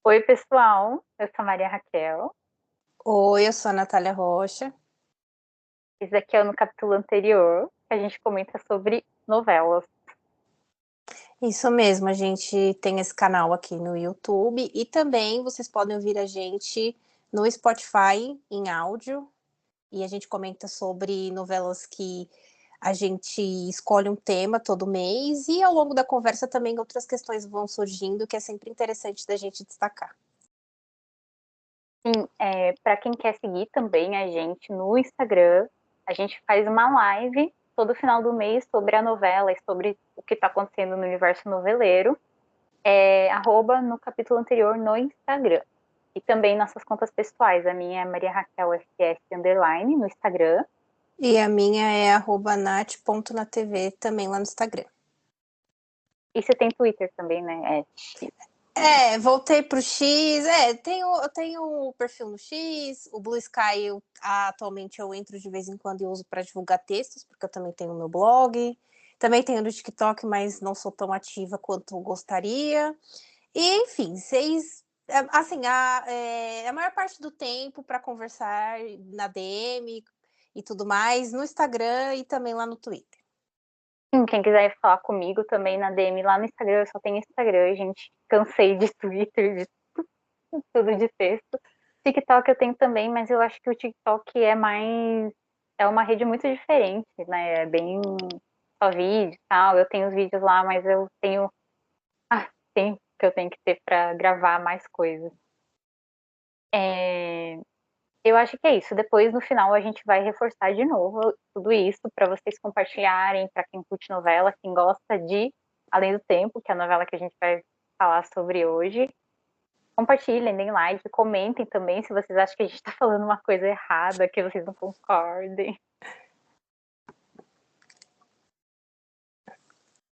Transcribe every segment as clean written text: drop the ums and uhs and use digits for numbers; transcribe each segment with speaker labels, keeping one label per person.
Speaker 1: Oi, pessoal. Eu sou a Maria Raquel.
Speaker 2: Oi, eu sou a Natália Rocha.
Speaker 1: Esse aqui é no capítulo anterior, que a gente comenta sobre novelas.
Speaker 2: Isso mesmo, a gente tem esse canal aqui no YouTube e também vocês podem ouvir a gente no Spotify em áudio e a gente comenta sobre novelas que a gente escolhe um tema todo mês e ao longo da conversa também outras questões vão surgindo que é sempre interessante da gente destacar.
Speaker 1: Sim, para quem quer seguir também a gente no Instagram, a gente faz uma live todo final do mês sobre a novela e sobre o que está acontecendo no universo noveleiro. Arroba no capítulo anterior no Instagram. E também nossas contas pessoais. A minha é Maria Raquel FS _ no Instagram.
Speaker 2: E a minha é @nat.natv também lá no Instagram.
Speaker 1: E você tem Twitter também, né?
Speaker 2: Voltei pro X. Eu tenho o perfil no X, o Blue Sky atualmente eu entro de vez em quando e uso para divulgar textos, porque eu também tenho o meu blog. Também tenho no TikTok, mas não sou tão ativa quanto gostaria. E, enfim, assim, a maior parte do tempo para conversar na DM e tudo mais, no Instagram e também lá no Twitter.
Speaker 1: Sim, quem quiser falar comigo também na DM lá no Instagram, eu só tenho Instagram, gente. Cansei de Twitter, de tudo de texto. TikTok eu tenho também, mas eu acho que o TikTok é mais. É uma rede muito diferente, né? É bem só vídeo e tal. Eu tenho os vídeos lá, mas eu tenho. Tempo que eu tenho que ter para gravar mais coisas. É, Eu acho que é isso. Depois, no final, a gente vai reforçar de novo tudo isso para vocês compartilharem, para quem curte novela, quem gosta de Além do Tempo, que é a novela que a gente vai falar sobre hoje. Compartilhem, deem like, comentem também se vocês acham que a gente está falando uma coisa errada, que vocês não concordem.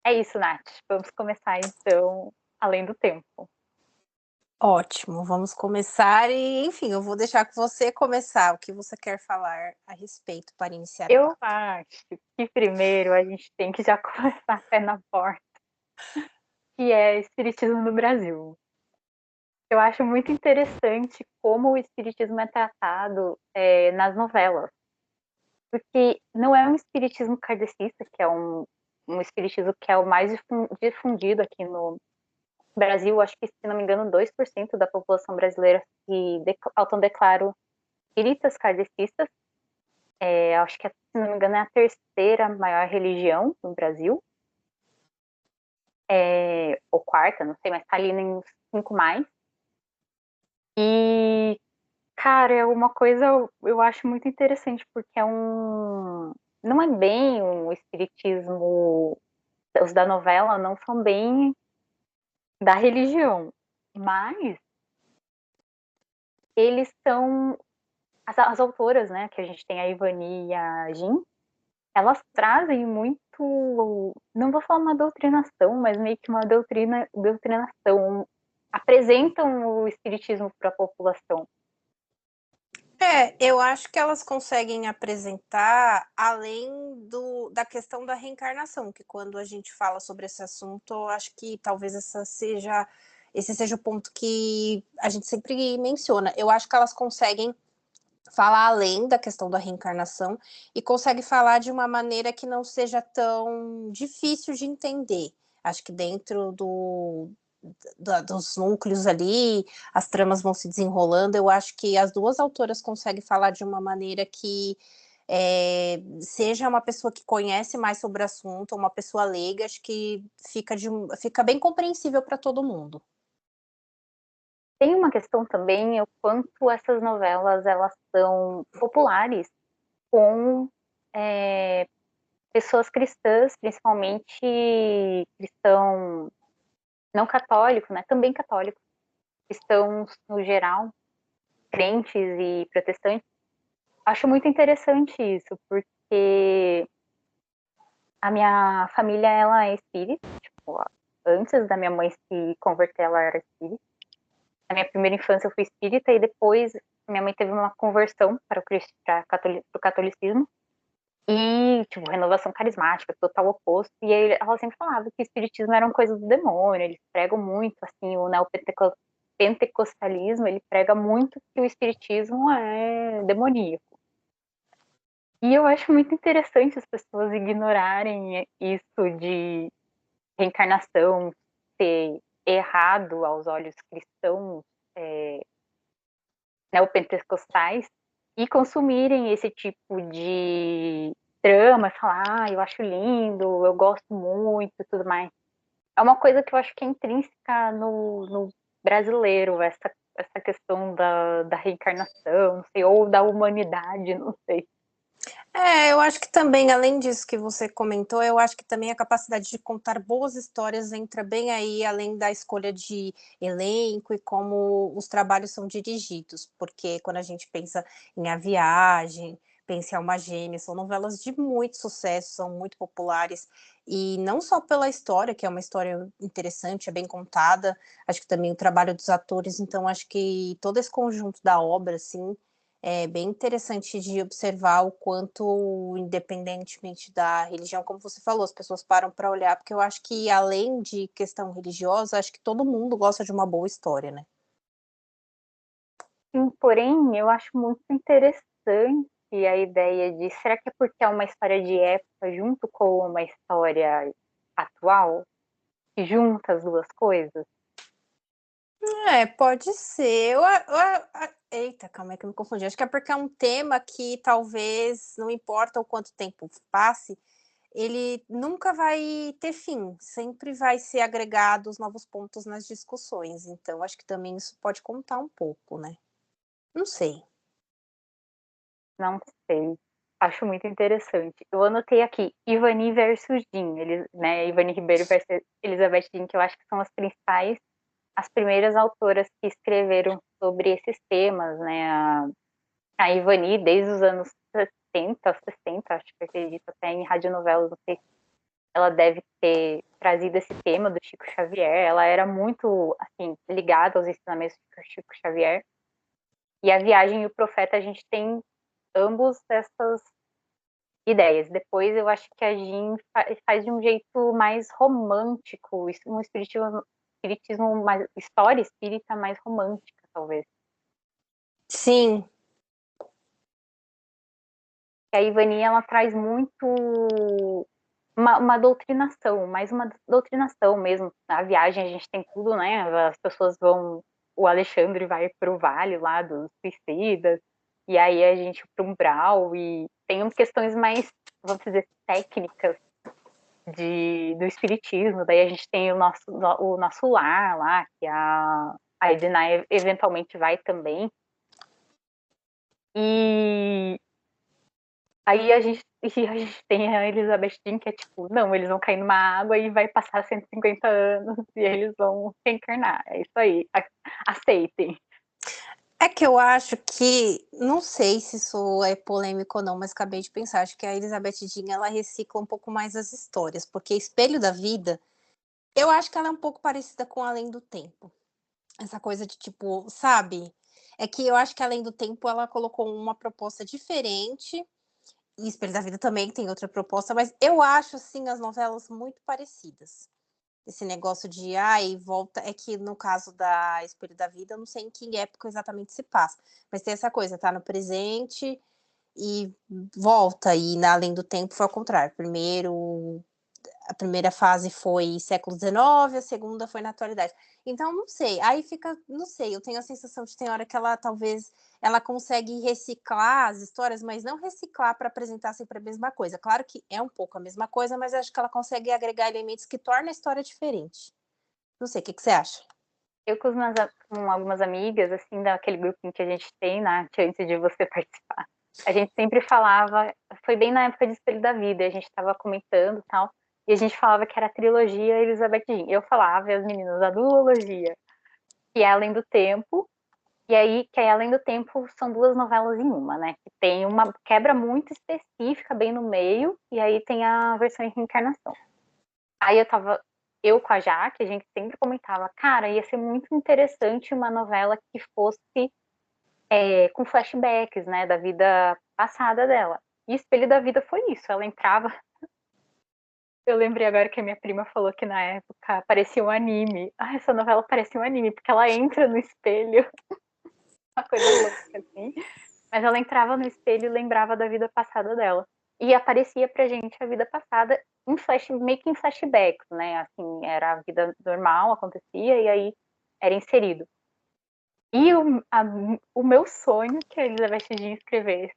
Speaker 1: É isso, Nath. Vamos começar então Além do Tempo.
Speaker 2: Ótimo, vamos começar e, enfim, eu vou deixar com você começar. O que você quer falar a respeito para iniciar o
Speaker 1: Eu
Speaker 2: papo?
Speaker 1: acho que primeiro a gente tem que já começar pé na porta, que é Espiritismo no Brasil. Eu acho muito interessante como o espiritismo é tratado nas novelas, porque não é um espiritismo kardecista, que é um espiritismo que é o mais difundido aqui no Brasil. Acho que, se não me engano, 2% da população brasileira se autodeclaram espíritas kardecistas. Acho que, se não me engano, é a terceira maior religião no Brasil, ou quarta, não sei, mas está ali nos 5 mais. E cara, é uma coisa eu acho muito interessante, porque não é bem um espiritismo, os da novela não são bem da religião, mas eles são, as autoras, né, que a gente tem a Ivani e a Jin, elas trazem muito, não vou falar uma doutrinação, mas meio que uma doutrinação, apresentam o espiritismo para a população.
Speaker 2: Eu acho que elas conseguem apresentar além da questão da reencarnação, que quando a gente fala sobre esse assunto, eu acho que talvez esse seja o ponto que a gente sempre menciona. Eu acho que elas conseguem falar além da questão da reencarnação e conseguem falar de uma maneira que não seja tão difícil de entender. Acho que dentro dos núcleos ali, as tramas vão se desenrolando. Eu acho que as duas autoras conseguem falar de uma maneira que seja uma pessoa que conhece mais sobre o assunto, uma pessoa leiga, acho que fica bem compreensível para todo mundo.
Speaker 1: Tem uma questão também, o quanto essas novelas elas são populares com é, pessoas cristãs, principalmente cristão não católico, né? Também católicos, cristãos no geral, crentes e protestantes. Acho muito interessante isso, porque a minha família ela é espírita, tipo, antes da minha mãe se converter, ela era espírita. Na minha primeira infância eu fui espírita e depois minha mãe teve uma conversão para o catolicismo e, tipo, renovação carismática, total oposto. E aí ela sempre falava que o espiritismo era uma coisa do demônio, eles pregam muito, assim, o pentecostalismo, ele prega muito que o espiritismo é demoníaco. E eu acho muito interessante as pessoas ignorarem isso de reencarnação ser errado aos olhos cristãos, neopentecostais, e consumirem esse tipo de drama, falar, eu acho lindo, eu gosto muito e tudo mais. É uma coisa que eu acho que é intrínseca no brasileiro, essa questão da reencarnação, não sei, ou da humanidade, não sei.
Speaker 2: Eu acho que também, além disso que você comentou, eu acho que também a capacidade de contar boas histórias entra bem aí, além da escolha de elenco e como os trabalhos são dirigidos, porque quando a gente pensa em A Viagem, pensa em Alma Gêmea, são novelas de muito sucesso, são muito populares, e não só pela história, que é uma história interessante, é bem contada, acho que também o trabalho dos atores, então acho que todo esse conjunto da obra, assim, é bem interessante de observar o quanto, independentemente da religião, como você falou, as pessoas param para olhar, porque eu acho que além de questão religiosa, acho que todo mundo gosta de uma boa história, né?
Speaker 1: Sim, porém, eu acho muito interessante a ideia de, será que é porque é uma história de época junto com uma história atual, que junta as duas coisas?
Speaker 2: Pode ser. Eita, calma aí que eu me confundi. Acho que é porque é um tema que talvez, não importa o quanto tempo passe, ele nunca vai ter fim, sempre vai ser agregados novos pontos nas discussões. Então, acho que também isso pode contar um pouco, né? Não sei.
Speaker 1: Não sei. Acho muito interessante. Eu anotei aqui, Ivani versus Jean, eles, né, Ivani Ribeiro versus Elizabeth Jean, que eu acho que são as principais, as primeiras autoras que escreveram sobre esses temas, né? A Ivani, desde os anos 70, 60, acho que acredito, até em radionovelas, não sei, ela deve ter trazido esse tema do Chico Xavier. Ela era muito, assim, ligada aos ensinamentos do Chico Xavier. E A Viagem e o Profeta, a gente tem ambos essas ideias. Depois eu acho que a Jean faz de um jeito mais romântico, um espiritismo mais, história espírita mais romântica, talvez.
Speaker 2: Sim,
Speaker 1: E a Ivani, ela traz muito uma doutrinação, mais uma doutrinação mesmo. Na viagem a gente tem tudo, né? As pessoas vão, o Alexandre vai para o vale lá dos suicidas, e aí a gente para um umbral, e tem questões mais, vamos dizer, técnicas do espiritismo. Daí a gente tem o nosso lar lá, que a Edna eventualmente vai também. E aí a gente tem a Elizabeth Jean, que é tipo, não, eles vão cair numa água e vai passar 150 anos e eles vão reencarnar. É isso aí, aceitem.
Speaker 2: é que eu acho que, não sei se isso é polêmico ou não, mas acabei de pensar, acho que a Elizabeth Jean, ela recicla um pouco mais as histórias, porque Espelho da Vida, eu acho que ela é um pouco parecida com Além do Tempo. Essa coisa de tipo, sabe? É que eu acho que Além do Tempo ela colocou uma proposta diferente, e Espelho da Vida também tem outra proposta, mas eu acho, assim, as novelas muito parecidas. Esse negócio de, ai, volta. É que no caso da Espelho da Vida, eu não sei em que época exatamente se passa, mas tem essa coisa, tá no presente e volta, e na Além do Tempo foi ao contrário. Primeiro a primeira fase foi século XIX, a segunda foi na atualidade. Então, não sei, aí fica, não sei, eu tenho a sensação de que tem hora que ela talvez ela consegue reciclar as histórias, mas não reciclar para apresentar sempre a mesma coisa. Claro que é um pouco a mesma coisa, mas acho que ela consegue agregar elementos que tornam a história diferente. Não sei, o que, que você acha?
Speaker 1: Eu com algumas amigas, assim, daquele grupinho que a gente tem, né, antes de você participar, a gente sempre falava, foi bem na época de Espelho da Vida, a gente estava comentando e tal, e a gente falava que era a trilogia Elizabeth Jean. Eu falava, e as meninas, a duologia, que é Além do Tempo. E aí, que aí, Além do Tempo, são duas novelas em uma, né? Que tem uma quebra muito específica bem no meio, e aí tem a versão em reencarnação. Aí eu com a Jaque, a gente sempre comentava, cara, ia ser muito interessante uma novela que fosse com flashbacks, né, da vida passada dela. E Espelho da Vida foi isso, ela entrava Eu lembrei agora que a minha prima falou que na época parecia um anime. Ah, essa novela parecia um anime, porque ela entra no espelho, uma coisa louca, assim. Mas ela entrava no espelho e lembrava da vida passada dela. E aparecia pra gente a vida passada em meio que em flashbacks, né? Assim, era a vida normal, acontecia, e aí era inserido. E o meu sonho que a Elizabeth Jean escrevesse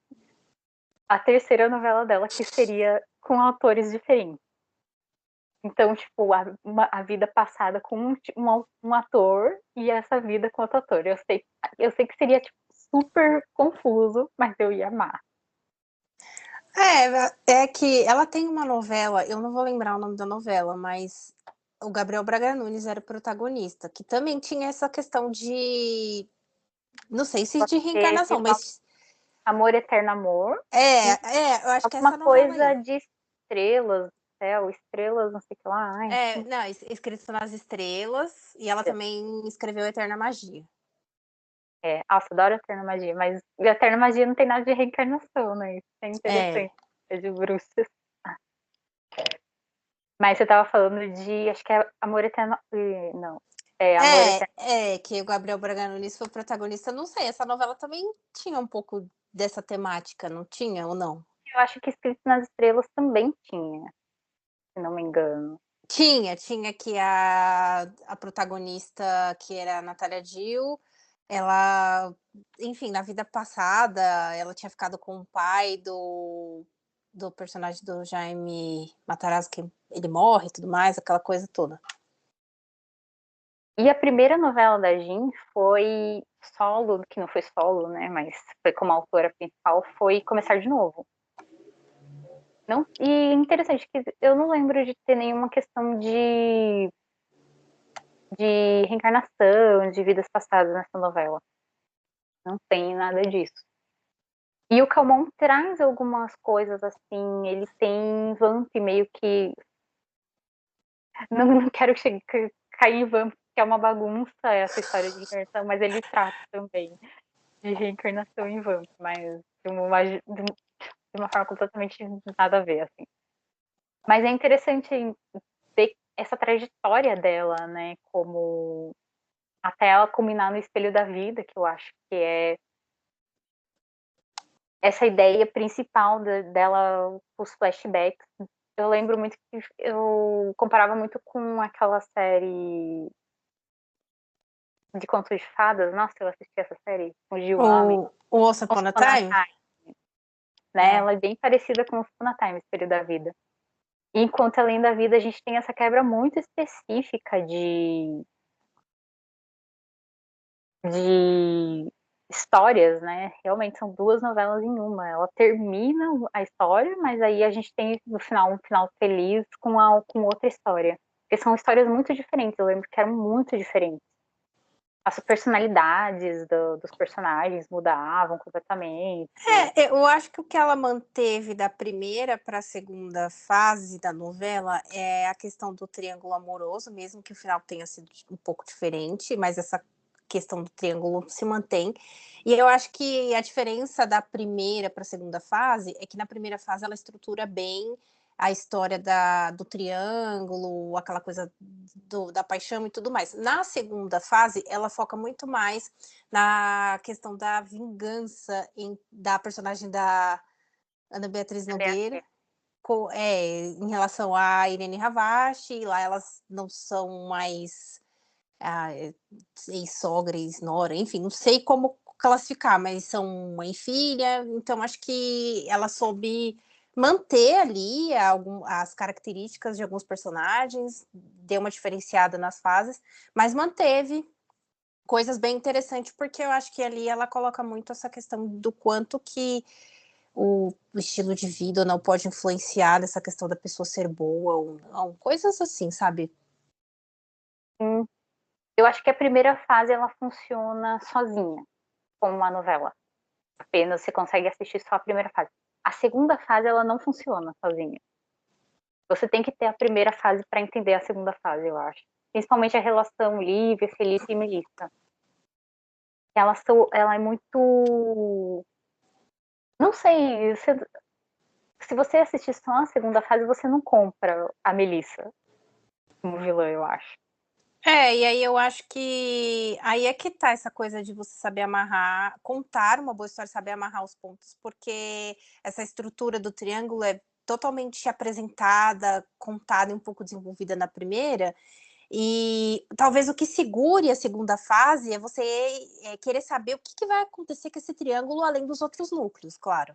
Speaker 1: a terceira novela dela, que seria com autores diferentes. Então, tipo, a vida passada com um ator e essa vida com outro ator. Eu sei que seria, tipo, super confuso, mas eu ia amar.
Speaker 2: É que ela tem uma novela, eu não vou lembrar o nome da novela, mas o Gabriel Braga Nunes era o protagonista, que também tinha essa questão de, não sei se de
Speaker 1: Teve
Speaker 2: reencarnação, mas
Speaker 1: Amor Eterno Amor e
Speaker 2: eu acho que é
Speaker 1: alguma
Speaker 2: essa novela
Speaker 1: coisa
Speaker 2: aí.
Speaker 1: de estrelas, céu, estrelas, não sei o que lá. Ai,
Speaker 2: Não, Escrito nas Estrelas, e ela também escreveu Eterna Magia.
Speaker 1: nossa, adoro Eterna Magia, mas Eterna Magia não tem nada de reencarnação, né? Isso é
Speaker 2: É,
Speaker 1: interessante. É de bruxas. Mas você tava falando de, acho que é Amor Eterno. Não. É Amor Eterno.
Speaker 2: que o Gabriel Braga Nunes foi o protagonista, não sei, essa novela também tinha um pouco dessa temática, não tinha ou não?
Speaker 1: Eu acho que Escrito nas Estrelas também tinha, se não me engano.
Speaker 2: Tinha que a protagonista, que era a Natália Dill, ela, enfim, na vida passada, ela tinha ficado com o pai do personagem do Jaime Matarazzo, que ele morre e tudo mais, aquela coisa toda.
Speaker 1: E a primeira novela da Jean foi solo, que não foi solo, né? Mas foi como autora principal, foi Começar de Novo. Não, e interessante que eu não lembro de ter nenhuma questão de reencarnação, de vidas passadas nessa novela. Não tem nada disso. E o Calmon traz algumas coisas assim, ele tem Vamp meio que. Não quero cair em Vamp, que é uma bagunça essa história de reencarnação, mas ele trata também de reencarnação em Vamp, mas de uma forma completamente nada a ver, assim. Mas é interessante ver essa trajetória dela, né, como até ela culminar no Espelho da Vida, que eu acho que é essa ideia principal dela, os flashbacks. Eu lembro muito que eu comparava muito com aquela série de contos de fadas. Nossa, eu assisti essa série com o Gil Amen.
Speaker 2: O Once
Speaker 1: Once
Speaker 2: Upon a
Speaker 1: Upon a
Speaker 2: Time?
Speaker 1: Time, né?
Speaker 2: É.
Speaker 1: Ela é bem parecida com Once Upon a Time, Espelho da Vida. E enquanto Além da Vida, a gente tem essa quebra muito específica de histórias, né? Realmente são duas novelas em uma. Ela termina a história, mas aí a gente tem no final um final feliz com outra história. Porque são histórias muito diferentes. Eu lembro que eram muito diferentes. As personalidades dos personagens mudavam completamente.
Speaker 2: Eu acho que o que ela manteve da primeira para a segunda fase da novela é a questão do triângulo amoroso, mesmo que o final tenha sido um pouco diferente, mas essa questão do triângulo se mantém. E eu acho que a diferença da primeira para a segunda fase é que na primeira fase ela estrutura bem a história do triângulo, aquela coisa da paixão e tudo mais. Na segunda fase, ela foca muito mais na questão da vingança da personagem da Ana Beatriz Nogueira, em relação a Irene Havashi. Lá elas não são mais ex-sogra, ex-nora, enfim, não sei como classificar, mas são mãe e filha. Então acho que ela soube manter ali as características de alguns personagens, deu uma diferenciada nas fases, mas manteve coisas bem interessantes, porque eu acho que ali ela coloca muito essa questão do quanto que o estilo de vida não pode influenciar nessa questão da pessoa ser boa ou não, coisas assim, sabe?
Speaker 1: Sim. Eu acho que a primeira fase ela funciona sozinha, como uma novela. Apenas você consegue assistir só a primeira fase. A segunda fase ela não funciona sozinha. Você tem que ter a primeira fase para entender a segunda fase, eu acho. Principalmente a relação Lívia, Felipe e Melissa. Ela é muito. Não sei, se você assistir só a segunda fase, você não compra a Melissa como vilã, eu acho.
Speaker 2: E aí eu acho que aí é que tá essa coisa de você saber amarrar, contar uma boa história, saber amarrar os pontos, porque essa estrutura do triângulo é totalmente apresentada, contada e um pouco desenvolvida na primeira, e talvez o que segure a segunda fase é você, querer saber o que vai acontecer com esse triângulo além dos outros núcleos, claro.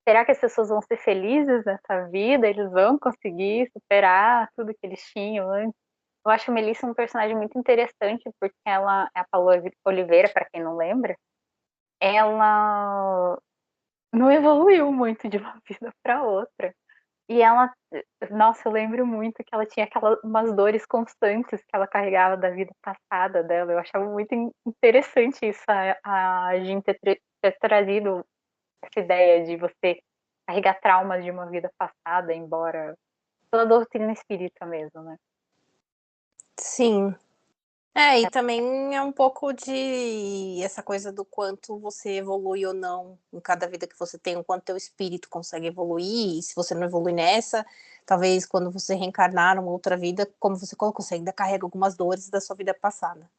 Speaker 1: Será que as pessoas vão ser felizes nessa vida? Eles vão conseguir superar tudo que eles tinham antes? Eu acho a Melissa um personagem muito interessante, porque ela é a Paola Oliveira, para quem não lembra. Ela não evoluiu muito de uma vida para outra. E ela, nossa, eu lembro muito que ela tinha umas dores constantes que ela carregava da vida passada dela. Eu achava muito interessante isso, a gente ter trazido essa ideia de você carregar traumas de uma vida passada, embora pela doutrina espírita mesmo, né?
Speaker 2: Sim. E também é um pouco de essa coisa do quanto você evolui ou não em cada vida que você tem, o quanto teu espírito consegue evoluir, e se você não evolui nessa, talvez quando você reencarnar numa outra vida, como você colocou, você ainda carrega algumas dores da sua vida passada.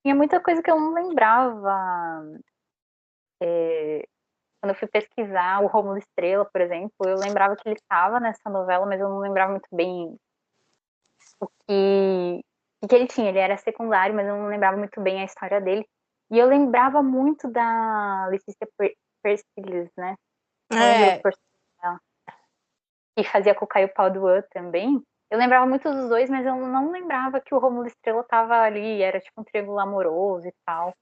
Speaker 1: Tinha muita coisa que eu não lembrava. Quando eu fui pesquisar o Rômulo Estrela, por exemplo, eu lembrava que ele estava nessa novela, mas eu não lembrava muito bem o que ele tinha. Ele era secundário, mas eu não lembrava muito bem a história dele. E eu lembrava muito da Letícia Persiles, né? Não lembro o
Speaker 2: É,
Speaker 1: personagem dela. Que fazia com o Caio Paduan também. Eu lembrava muito dos dois, mas eu não lembrava que o Rômulo Estrela tava ali, era tipo um triângulo amoroso e tal.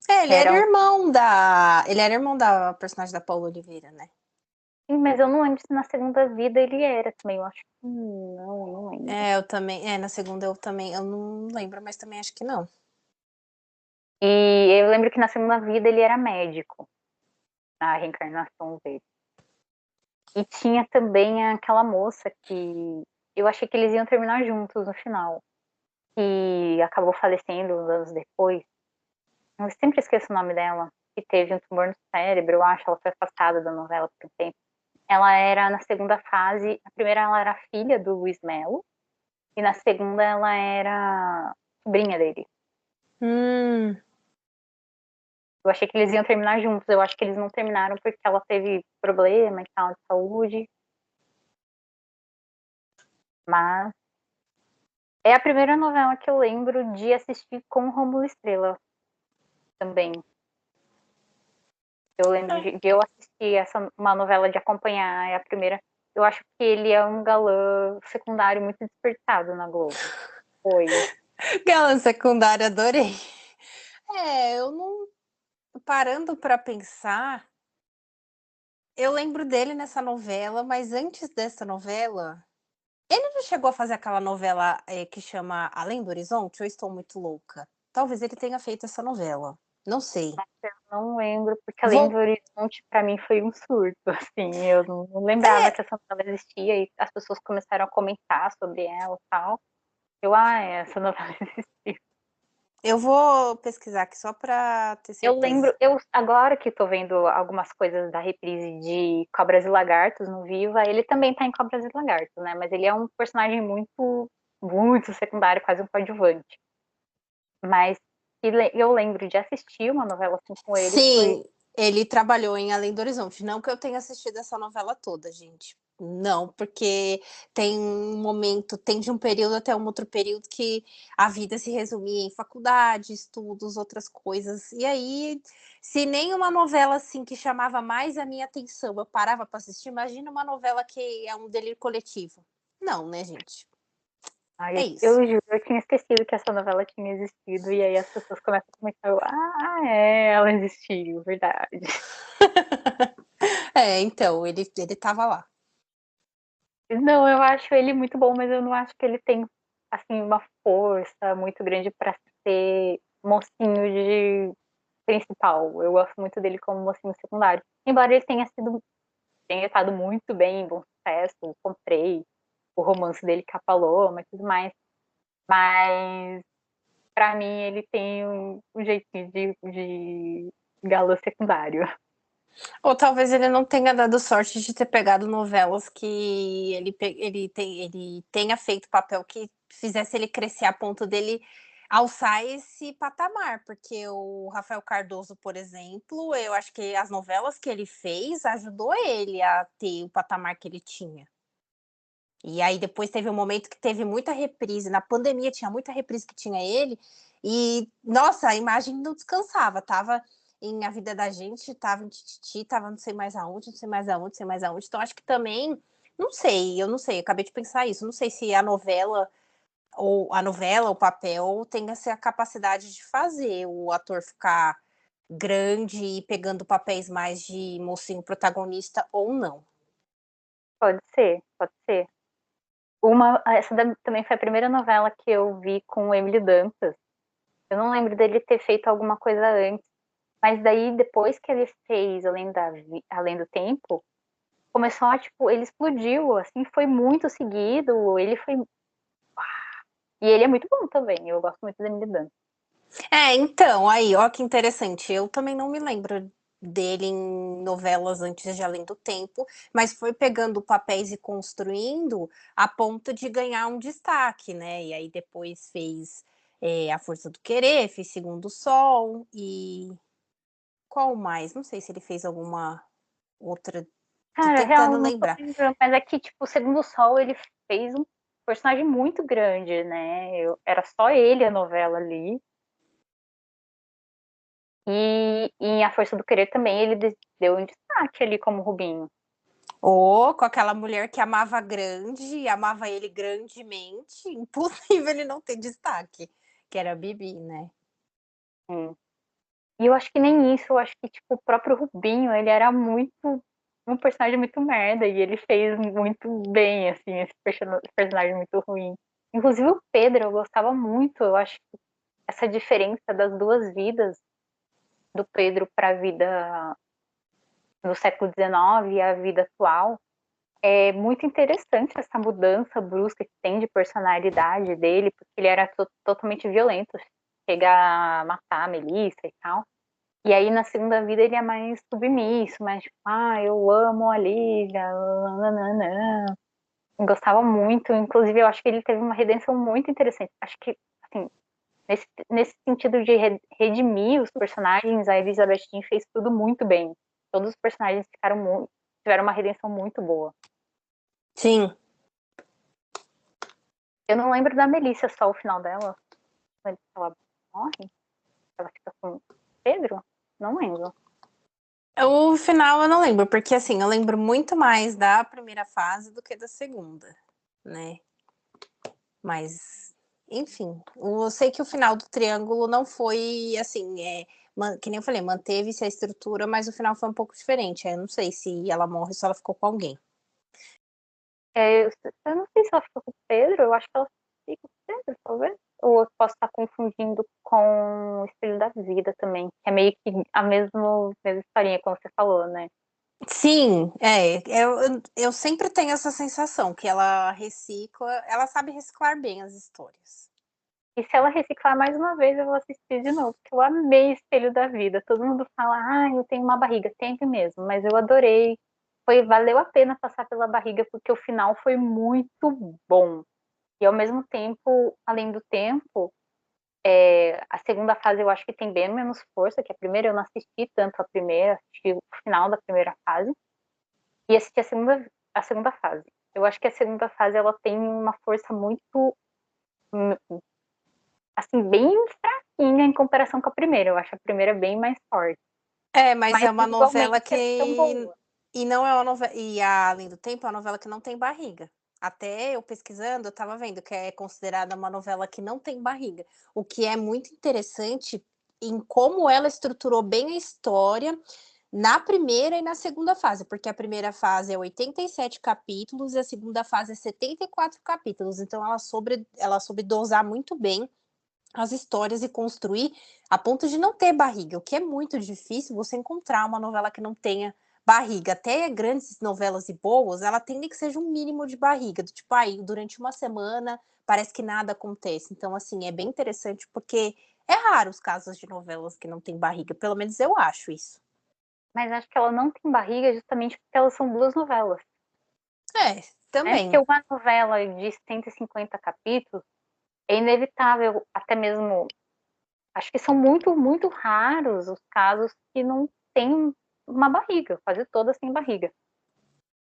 Speaker 1: Era um...
Speaker 2: ele era irmão da personagem da Paula Oliveira, né?
Speaker 1: Sim, mas eu não lembro se na segunda vida ele era também. Eu acho que não lembro.
Speaker 2: Eu também, na segunda eu não lembro, mas também acho que não.
Speaker 1: E eu lembro que na segunda vida ele era médico, na reencarnação dele. E tinha também aquela moça que eu achei que eles iam terminar juntos no final. E acabou falecendo uns anos depois. Eu sempre esqueço o nome dela. Que teve um tumor no cérebro, eu acho. Ela foi afastada da novela por um tempo. Ela era na segunda fase. A primeira ela era filha do Luiz Melo. E na segunda ela era sobrinha dele.
Speaker 2: Hum.
Speaker 1: Eu achei que eles iam terminar juntos. Eu acho que eles não terminaram porque ela teve problema e tal de saúde. Mas é a primeira novela que eu lembro de assistir com o Rômulo Estrela também. Eu lembro de eu assistir uma novela de acompanhar, é a primeira. Eu acho que ele é um galã secundário muito desperdiçado na Globo. Foi.
Speaker 2: Galã secundária, adorei. Eu não parando para pensar, eu lembro dele nessa novela, mas antes dessa novela, ele não chegou a fazer aquela novela, que chama Além do Horizonte, ou eu estou muito louca? Talvez ele tenha feito essa novela, não sei.
Speaker 1: Eu não lembro, porque Além
Speaker 2: Vol
Speaker 1: do Horizonte pra mim foi um surto, assim, eu não lembrava
Speaker 2: é,
Speaker 1: que essa novela existia e as pessoas começaram a comentar sobre ela e tal. Essa novela existiu.
Speaker 2: eu vou pesquisar aqui só para ter
Speaker 1: Eu lembro,
Speaker 2: certeza.
Speaker 1: agora que tô vendo algumas coisas da reprise de Cobras e Lagartos no Viva, ele também tá em Cobras e Lagartos, né? Mas ele é um personagem muito secundário, quase um coadjuvante. Mas eu lembro de assistir uma novela assim com ele, foi
Speaker 2: Sim, ele trabalhou em Além do Horizonte. Não que eu tenha assistido essa novela toda, gente. Não, porque tem um momento, tem de um período até um outro período que a vida se resumia em faculdade, estudos, outras coisas. E aí, se nem uma novela assim que chamava mais a minha atenção eu parava para assistir, imagina uma novela que é um delírio coletivo. Não, né, gente?
Speaker 1: Ai,
Speaker 2: É
Speaker 1: eu
Speaker 2: isso.
Speaker 1: juro, eu tinha esquecido que essa novela tinha existido, e aí as pessoas começam a comentar, ela existiu, verdade.
Speaker 2: Então, ele tava lá.
Speaker 1: Não, eu acho ele muito bom, mas eu não acho que ele tem, assim, uma força muito grande para ser mocinho de principal. Eu gosto muito dele como mocinho secundário. Embora ele tenha estado muito bem, bom sucesso, comprei o romance dele com a Paloma e tudo mais, mas pra mim ele tem um jeitinho de galã secundário.
Speaker 2: Ou talvez ele não tenha dado sorte de ter pegado novelas que ele tenha feito papel que fizesse ele crescer a ponto dele alçar esse patamar, porque o Rafael Cardoso, por exemplo, eu acho que as novelas que ele fez ajudou ele a ter o patamar que ele tinha. E aí depois teve um momento que teve muita reprise, na pandemia tinha muita reprise que tinha ele, e nossa, a imagem não descansava, tava em A Vida da Gente, tava em Tititi, tava não sei mais aonde, não sei mais aonde, não sei mais aonde. Então acho que também, não sei, eu não sei, acabei de pensar isso, não sei se o papel tem essa capacidade de fazer o ator ficar grande e pegando papéis mais de mocinho protagonista ou não.
Speaker 1: Pode ser, pode ser. Também foi a primeira novela que eu vi com o Emily Dantas. Eu não lembro dele ter feito alguma coisa antes, mas daí depois que ele fez Além do Tempo, começou a, tipo, ele explodiu, assim, foi muito seguido, ele foi... E ele é muito bom também, eu gosto muito do Emily Dantas.
Speaker 2: Então, aí, ó que interessante. Eu também não me lembro dele em novelas antes de Além do Tempo, mas foi pegando papéis e construindo a ponto de ganhar um destaque, né? E aí depois fez A Força do Querer, fez Segundo Sol e qual mais? Não sei se ele fez alguma outra. Tô
Speaker 1: Cara, real,
Speaker 2: tentando
Speaker 1: não tô
Speaker 2: lembrar.
Speaker 1: lembrando, mas é que, tipo, o Segundo Sol, ele fez um personagem muito grande, né? Era só ele a novela ali. E em A Força do Querer também ele deu um destaque ali como Rubinho.
Speaker 2: Ou com aquela mulher que amava grande, amava ele grandemente, impossível ele não ter destaque, que era a Bibi, né?
Speaker 1: Sim. E eu acho que nem isso, eu acho que, tipo, o próprio Rubinho, ele era muito, um personagem muito merda, e ele fez muito bem, assim, esse personagem muito ruim. Inclusive o Pedro, eu gostava muito, eu acho que essa diferença das duas vidas, do Pedro para a vida no século XIX e a vida atual, é muito interessante essa mudança brusca que tem de personalidade dele, porque ele era totalmente violento, chegar a matar a Melissa e tal. E aí na segunda vida ele é mais submisso, mais tipo, eu amo a Lívia, nananã. Gostava muito, inclusive eu acho que ele teve uma redenção muito interessante. Acho que, assim, nesse sentido de redimir os personagens, a Elizabeth Jean fez tudo muito bem. Todos os personagens tiveram uma redenção muito boa.
Speaker 2: Sim.
Speaker 1: Eu não lembro da Melissa, só o final dela. Quando ela morre, ela fica com Pedro? Não lembro.
Speaker 2: O final eu não lembro, porque assim, eu lembro muito mais da primeira fase do que da segunda, né? Mas, enfim, eu sei que o final do Triângulo não foi assim, que nem eu falei, manteve-se a estrutura, mas o final foi um pouco diferente. Eu não sei se ela morre ou se ela ficou com alguém.
Speaker 1: Eu não sei se ela fica com o Pedro, eu acho que ela fica com o Pedro, talvez. Ou eu posso estar confundindo com o Espelho da Vida também, que é meio que a mesma historinha, como você falou, né?
Speaker 2: Sim, eu sempre tenho essa sensação que ela recicla, ela sabe reciclar bem as histórias.
Speaker 1: E se ela reciclar mais uma vez, eu vou assistir de novo, porque eu amei Espelho da Vida. Todo mundo fala, eu tenho uma barriga, tem mesmo, mas eu adorei. Valeu a pena passar pela barriga, porque o final foi muito bom. E ao mesmo tempo, além do tempo, a segunda fase eu acho que tem bem menos força que a primeira. Eu não assisti tanto a primeira, assisti o final da primeira fase e assisti a segunda fase. Eu acho que a segunda fase ela tem uma força muito, assim, bem fraquinha em comparação com a primeira. Eu acho a primeira bem mais forte.
Speaker 2: Mas
Speaker 1: Mas
Speaker 2: é uma novela
Speaker 1: igualmente é tão
Speaker 2: que.
Speaker 1: boa.
Speaker 2: E não é uma novela. E Além do Tempo é uma novela que não tem barriga. Até eu pesquisando, eu estava vendo que é considerada uma novela que não tem barriga. O que é muito interessante em como ela estruturou bem a história na primeira e na segunda fase, porque a primeira fase é 87 capítulos e a segunda fase é 74 capítulos. Então ela soube dosar muito bem as histórias e construir a ponto de não ter barriga, o que é muito difícil você encontrar uma novela que não tenha barriga. Até grandes novelas e boas, ela tem que seja um mínimo de barriga, do tipo, durante uma semana parece que nada acontece. Então, assim, é bem interessante porque é raro os casos de novelas que não tem barriga, pelo menos eu acho isso.
Speaker 1: mas acho que ela não tem barriga justamente porque elas são 2 novelas,
Speaker 2: É,
Speaker 1: né, porque
Speaker 2: também.
Speaker 1: uma novela de 150 capítulos é inevitável, até mesmo acho que são muito, muito raros os casos que não tem uma barriga, quase todas têm barriga.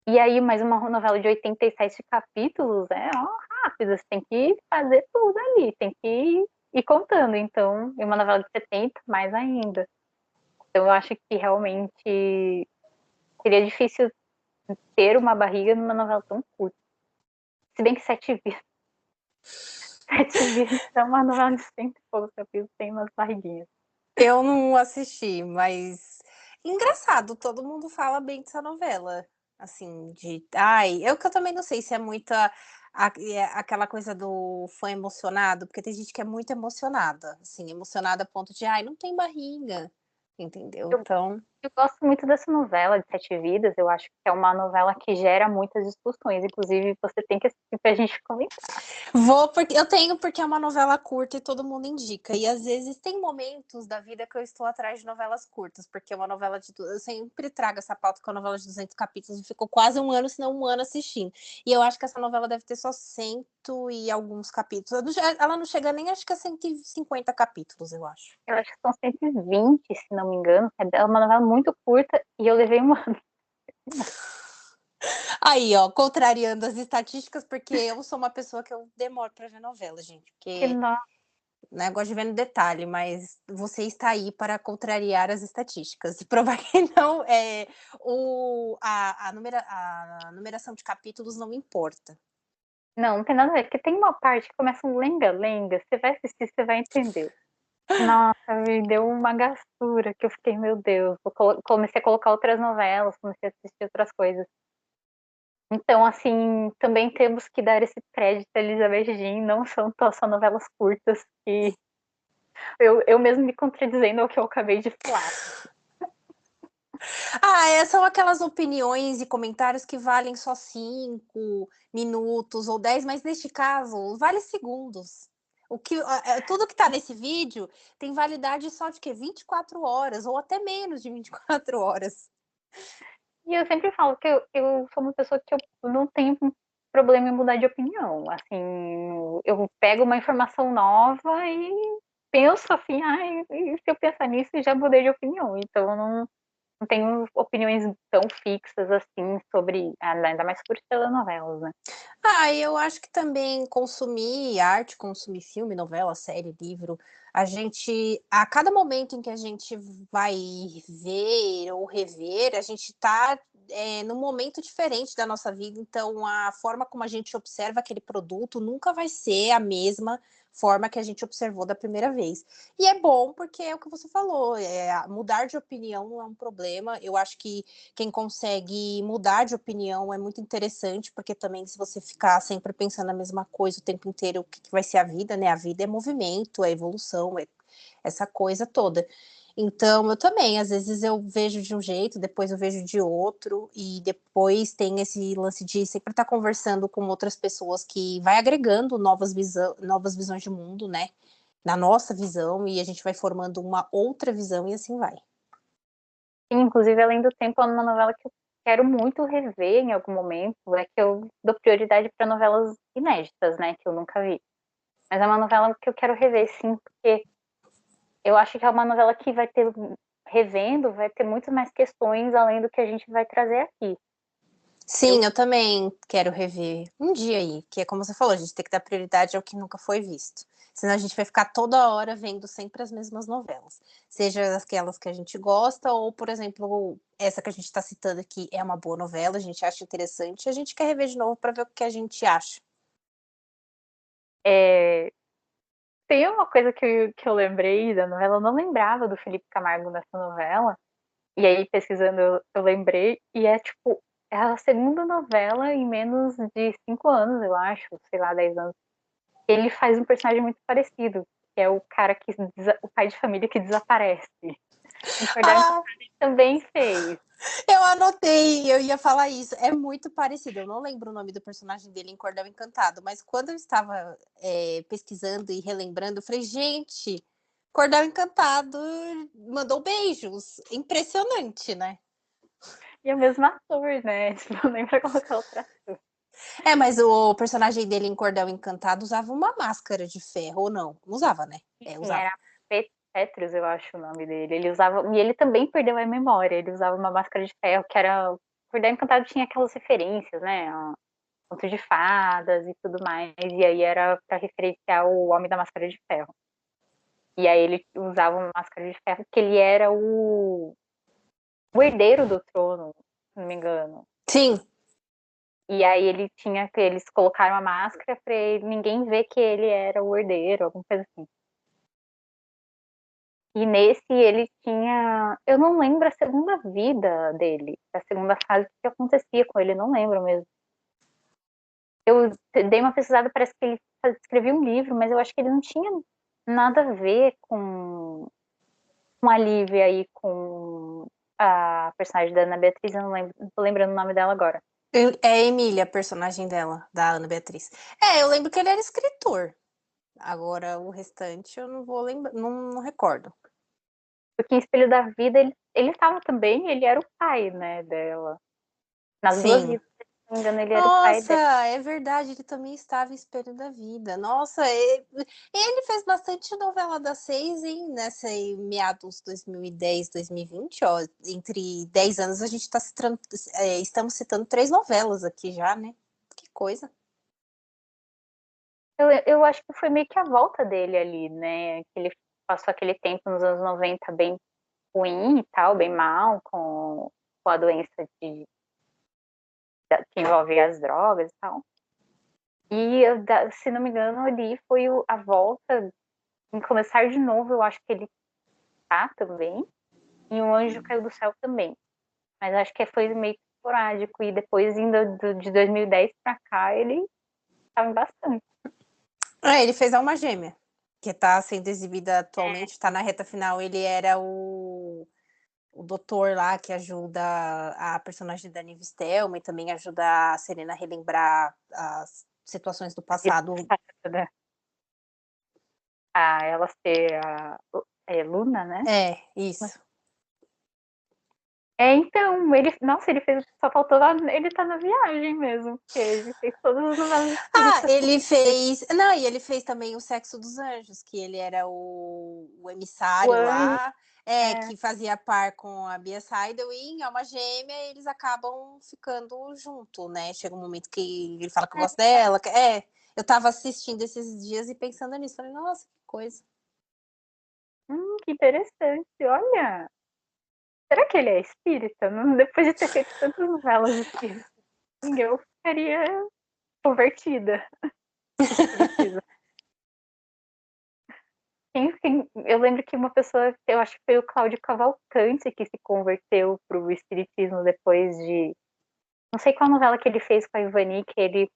Speaker 1: E aí, mais uma novela de 87 capítulos é ó, rápido, você tem que fazer tudo ali, tem que ir contando. Então, e uma novela de 70, mais ainda. Então, eu acho que realmente seria difícil ter uma barriga numa novela tão curta. Se bem que Sete Vidas, Sete Vidas é uma novela de 100 e poucos capítulos, tem umas barriguinhas.
Speaker 2: Eu não assisti, mas engraçado, todo mundo fala bem dessa novela, assim, de ai, eu que eu também não sei se é muita aquela coisa do fã emocionado, porque tem gente que é muito emocionada, assim, emocionada a ponto de: "Ai, não tem barriga", entendeu?
Speaker 1: Eu
Speaker 2: Então
Speaker 1: Eu gosto muito dessa novela de Sete Vidas, eu acho que é uma novela que gera muitas discussões, inclusive você tem que assistir pra gente comentar.
Speaker 2: vou porque eu tenho, porque é uma novela curta e todo mundo indica. E às vezes tem momentos da vida que eu estou atrás de novelas curtas, porque é uma novela de. Eu sempre trago essa pauta com a novela de 200 capítulos e ficou quase um ano, se não um ano assistindo. E eu acho que essa novela deve ter só cento e alguns capítulos. Ela não chega nem, acho que a 150 capítulos, eu acho.
Speaker 1: Eu acho que são 120, se não me engano, é uma novela muito curta e eu levei um ano.
Speaker 2: Aí, ó, contrariando as estatísticas, porque eu sou uma pessoa que eu demoro para ver novela, gente.
Speaker 1: Que
Speaker 2: Porque
Speaker 1: nó
Speaker 2: né, gosto de ver no detalhe, mas você está aí para contrariar as estatísticas e provar que não é a numeração de capítulos não importa.
Speaker 1: não, não tem nada a ver, porque tem uma parte que começa um lenga-lenga, você vai assistir, você vai entender. Nossa, me deu uma gastura que eu fiquei, meu Deus, comecei a colocar outras novelas, comecei a assistir outras coisas. Então, assim, também temos que dar esse crédito a Elizabeth Jean, não são só novelas curtas, que eu mesmo me contradizendo ao que eu acabei de falar.
Speaker 2: Ah, são aquelas opiniões e comentários que valem só 5 minutos ou 10, mas neste caso, vale segundos. Tudo que está nesse vídeo tem validade só de quê? 24 horas, ou até menos de 24 horas.
Speaker 1: E eu sempre falo que eu sou uma pessoa que eu não tenho problema em mudar de opinião. Assim, eu pego uma informação nova e penso assim, ai, e se eu pensar nisso, já mudei de opinião. Então, eu não tenho opiniões tão fixas assim sobre, ainda mais por telenovelas, né?
Speaker 2: Ah, eu acho que também consumir arte, consumir filme, novela, série, livro, a gente, a cada momento em que a gente vai ver ou rever, a gente está num momento diferente da nossa vida, então a forma como a gente observa aquele produto nunca vai ser a mesma forma que a gente observou da primeira vez. E é bom porque é o que você falou, mudar de opinião não é um problema. Eu acho que quem consegue mudar de opinião é muito interessante, porque também se você ficar sempre pensando a mesma coisa o tempo inteiro, o que vai ser a vida, né? A vida é movimento, é evolução, é essa coisa toda. Então, eu também, às vezes eu vejo de um jeito, depois eu vejo de outro, e depois tem esse lance de sempre estar conversando com outras pessoas que vai agregando novas visões de mundo, né? Na nossa visão, e a gente vai formando uma outra visão e assim vai.
Speaker 1: Inclusive, Além do Tempo é uma novela que eu quero muito rever em algum momento. É que eu dou prioridade para novelas inéditas, né? Que eu nunca vi. Mas é uma novela que eu quero rever, sim, porque eu acho que é uma novela que vai ter, revendo, vai ter muitas mais questões além do que a gente vai trazer aqui. Eu,
Speaker 2: Sim, eu também quero rever um dia aí, que é como você falou, a gente tem que dar prioridade ao que nunca foi visto. Senão a gente vai ficar toda hora vendo sempre as mesmas novelas. Seja aquelas que a gente gosta, ou, por exemplo, essa que a gente está citando aqui é uma boa novela, a gente acha interessante, a gente quer rever de novo para ver o que a gente acha.
Speaker 1: é, tem uma coisa que eu lembrei da novela, eu não lembrava do Felipe Camargo nessa novela, e aí pesquisando eu lembrei, e é tipo, é a segunda novela em menos de 5 anos, eu acho, sei lá, 10 anos. Ele faz um personagem muito parecido, que é o cara o pai de família que desaparece. Em Cordel
Speaker 2: Ah,
Speaker 1: Encantado ele também fez.
Speaker 2: eu anotei, eu ia falar isso. É muito parecido. Eu não lembro o nome do personagem dele em Cordel Encantado, mas quando eu estava pesquisando e relembrando, eu falei, gente, Cordel Encantado mandou beijos. Impressionante, né?
Speaker 1: E é o mesmo ator, né? Tipo, nem pra colocar outra ator.
Speaker 2: É, mas o personagem dele em Cordel Encantado usava uma máscara de ferro, ou não? Não usava, né? É,
Speaker 1: Sim,
Speaker 2: usava.
Speaker 1: era Petrus, eu acho o nome dele. Ele usava. E ele também perdeu a memória. Ele usava uma máscara de ferro, que era. O Cordel Encantado tinha aquelas referências, né? Conto de fadas e tudo mais. E aí era pra referenciar o Homem da Máscara de Ferro. E aí ele usava uma máscara de ferro, porque ele era o herdeiro do trono, se não me engano.
Speaker 2: Sim.
Speaker 1: E aí eles colocaram a máscara pra ninguém ver que ele era o herdeiro, alguma coisa assim. E nesse ele tinha. Eu não lembro a segunda vida dele, a segunda fase, o que acontecia com ele, não lembro mesmo. Eu dei uma pesquisada, parece que ele escrevia um livro, mas eu acho que ele não tinha nada a ver com a Lívia e com a personagem da Ana Beatriz, eu não tô lembrando o nome dela agora.
Speaker 2: É a Emília, a personagem dela, da Ana Beatriz. É, eu lembro que ele era escritor. Agora, o restante eu não vou lembrar, não recordo.
Speaker 1: Porque em Espelho da Vida ele estava também, ele era o pai, né, dela. Nas duas
Speaker 2: Sim.
Speaker 1: vidas, se não me engano, ele era o pai
Speaker 2: Nossa,
Speaker 1: dela.
Speaker 2: é verdade, ele também estava em Espelho da Vida. Nossa, ele fez bastante novela das 6, hein, nessa aí, meados 2010, 2020, ó, entre 10 anos a gente está citando, estamos citando 3 novelas aqui já, né? Que coisa.
Speaker 1: Eu acho que foi meio que a volta dele ali, né? Que ele passou aquele tempo nos anos 90 bem ruim e tal, bem mal, com a doença que envolve as drogas e tal. E, se não me engano, ali foi a volta, em começar de novo, eu acho que ele tá também, e o Anjo Caiu do Céu também. Mas acho que foi meio que esporádico, e depois, indo de 2010 pra cá, ele tava bastante.
Speaker 2: É, ele fez Alma Gêmea, que está sendo exibida atualmente, está na reta final. Ele era o doutor lá que ajuda a personagem da Nive Stelma e também ajuda a Serena a relembrar as situações do passado.
Speaker 1: Ela ser a Luna, né?
Speaker 2: É, isso.
Speaker 1: Então, nossa, ele fez, só faltou ele tá na viagem mesmo, porque ele fez todas as novelas
Speaker 2: Ah,
Speaker 1: espíritas.
Speaker 2: ele fez. Não, e ele fez também o Sexo dos Anjos, que ele era o
Speaker 1: O
Speaker 2: emissário
Speaker 1: Anjo,
Speaker 2: lá, que fazia par com a Bia Seidel, e em Alma Gêmea eles acabam ficando junto, né? Chega um momento que ele fala que gosta dela. Eu tava assistindo esses dias e pensando nisso. Falei, nossa, que coisa.
Speaker 1: que interessante, olha. Será que ele é espírita? Depois de ter feito tantas novelas espíritas, eu ficaria convertida. Espiritismo. Eu lembro que uma pessoa, eu acho que foi o Cláudio Cavalcante que se converteu pro espiritismo depois de. Não sei qual novela que ele fez com a Ivani, que ele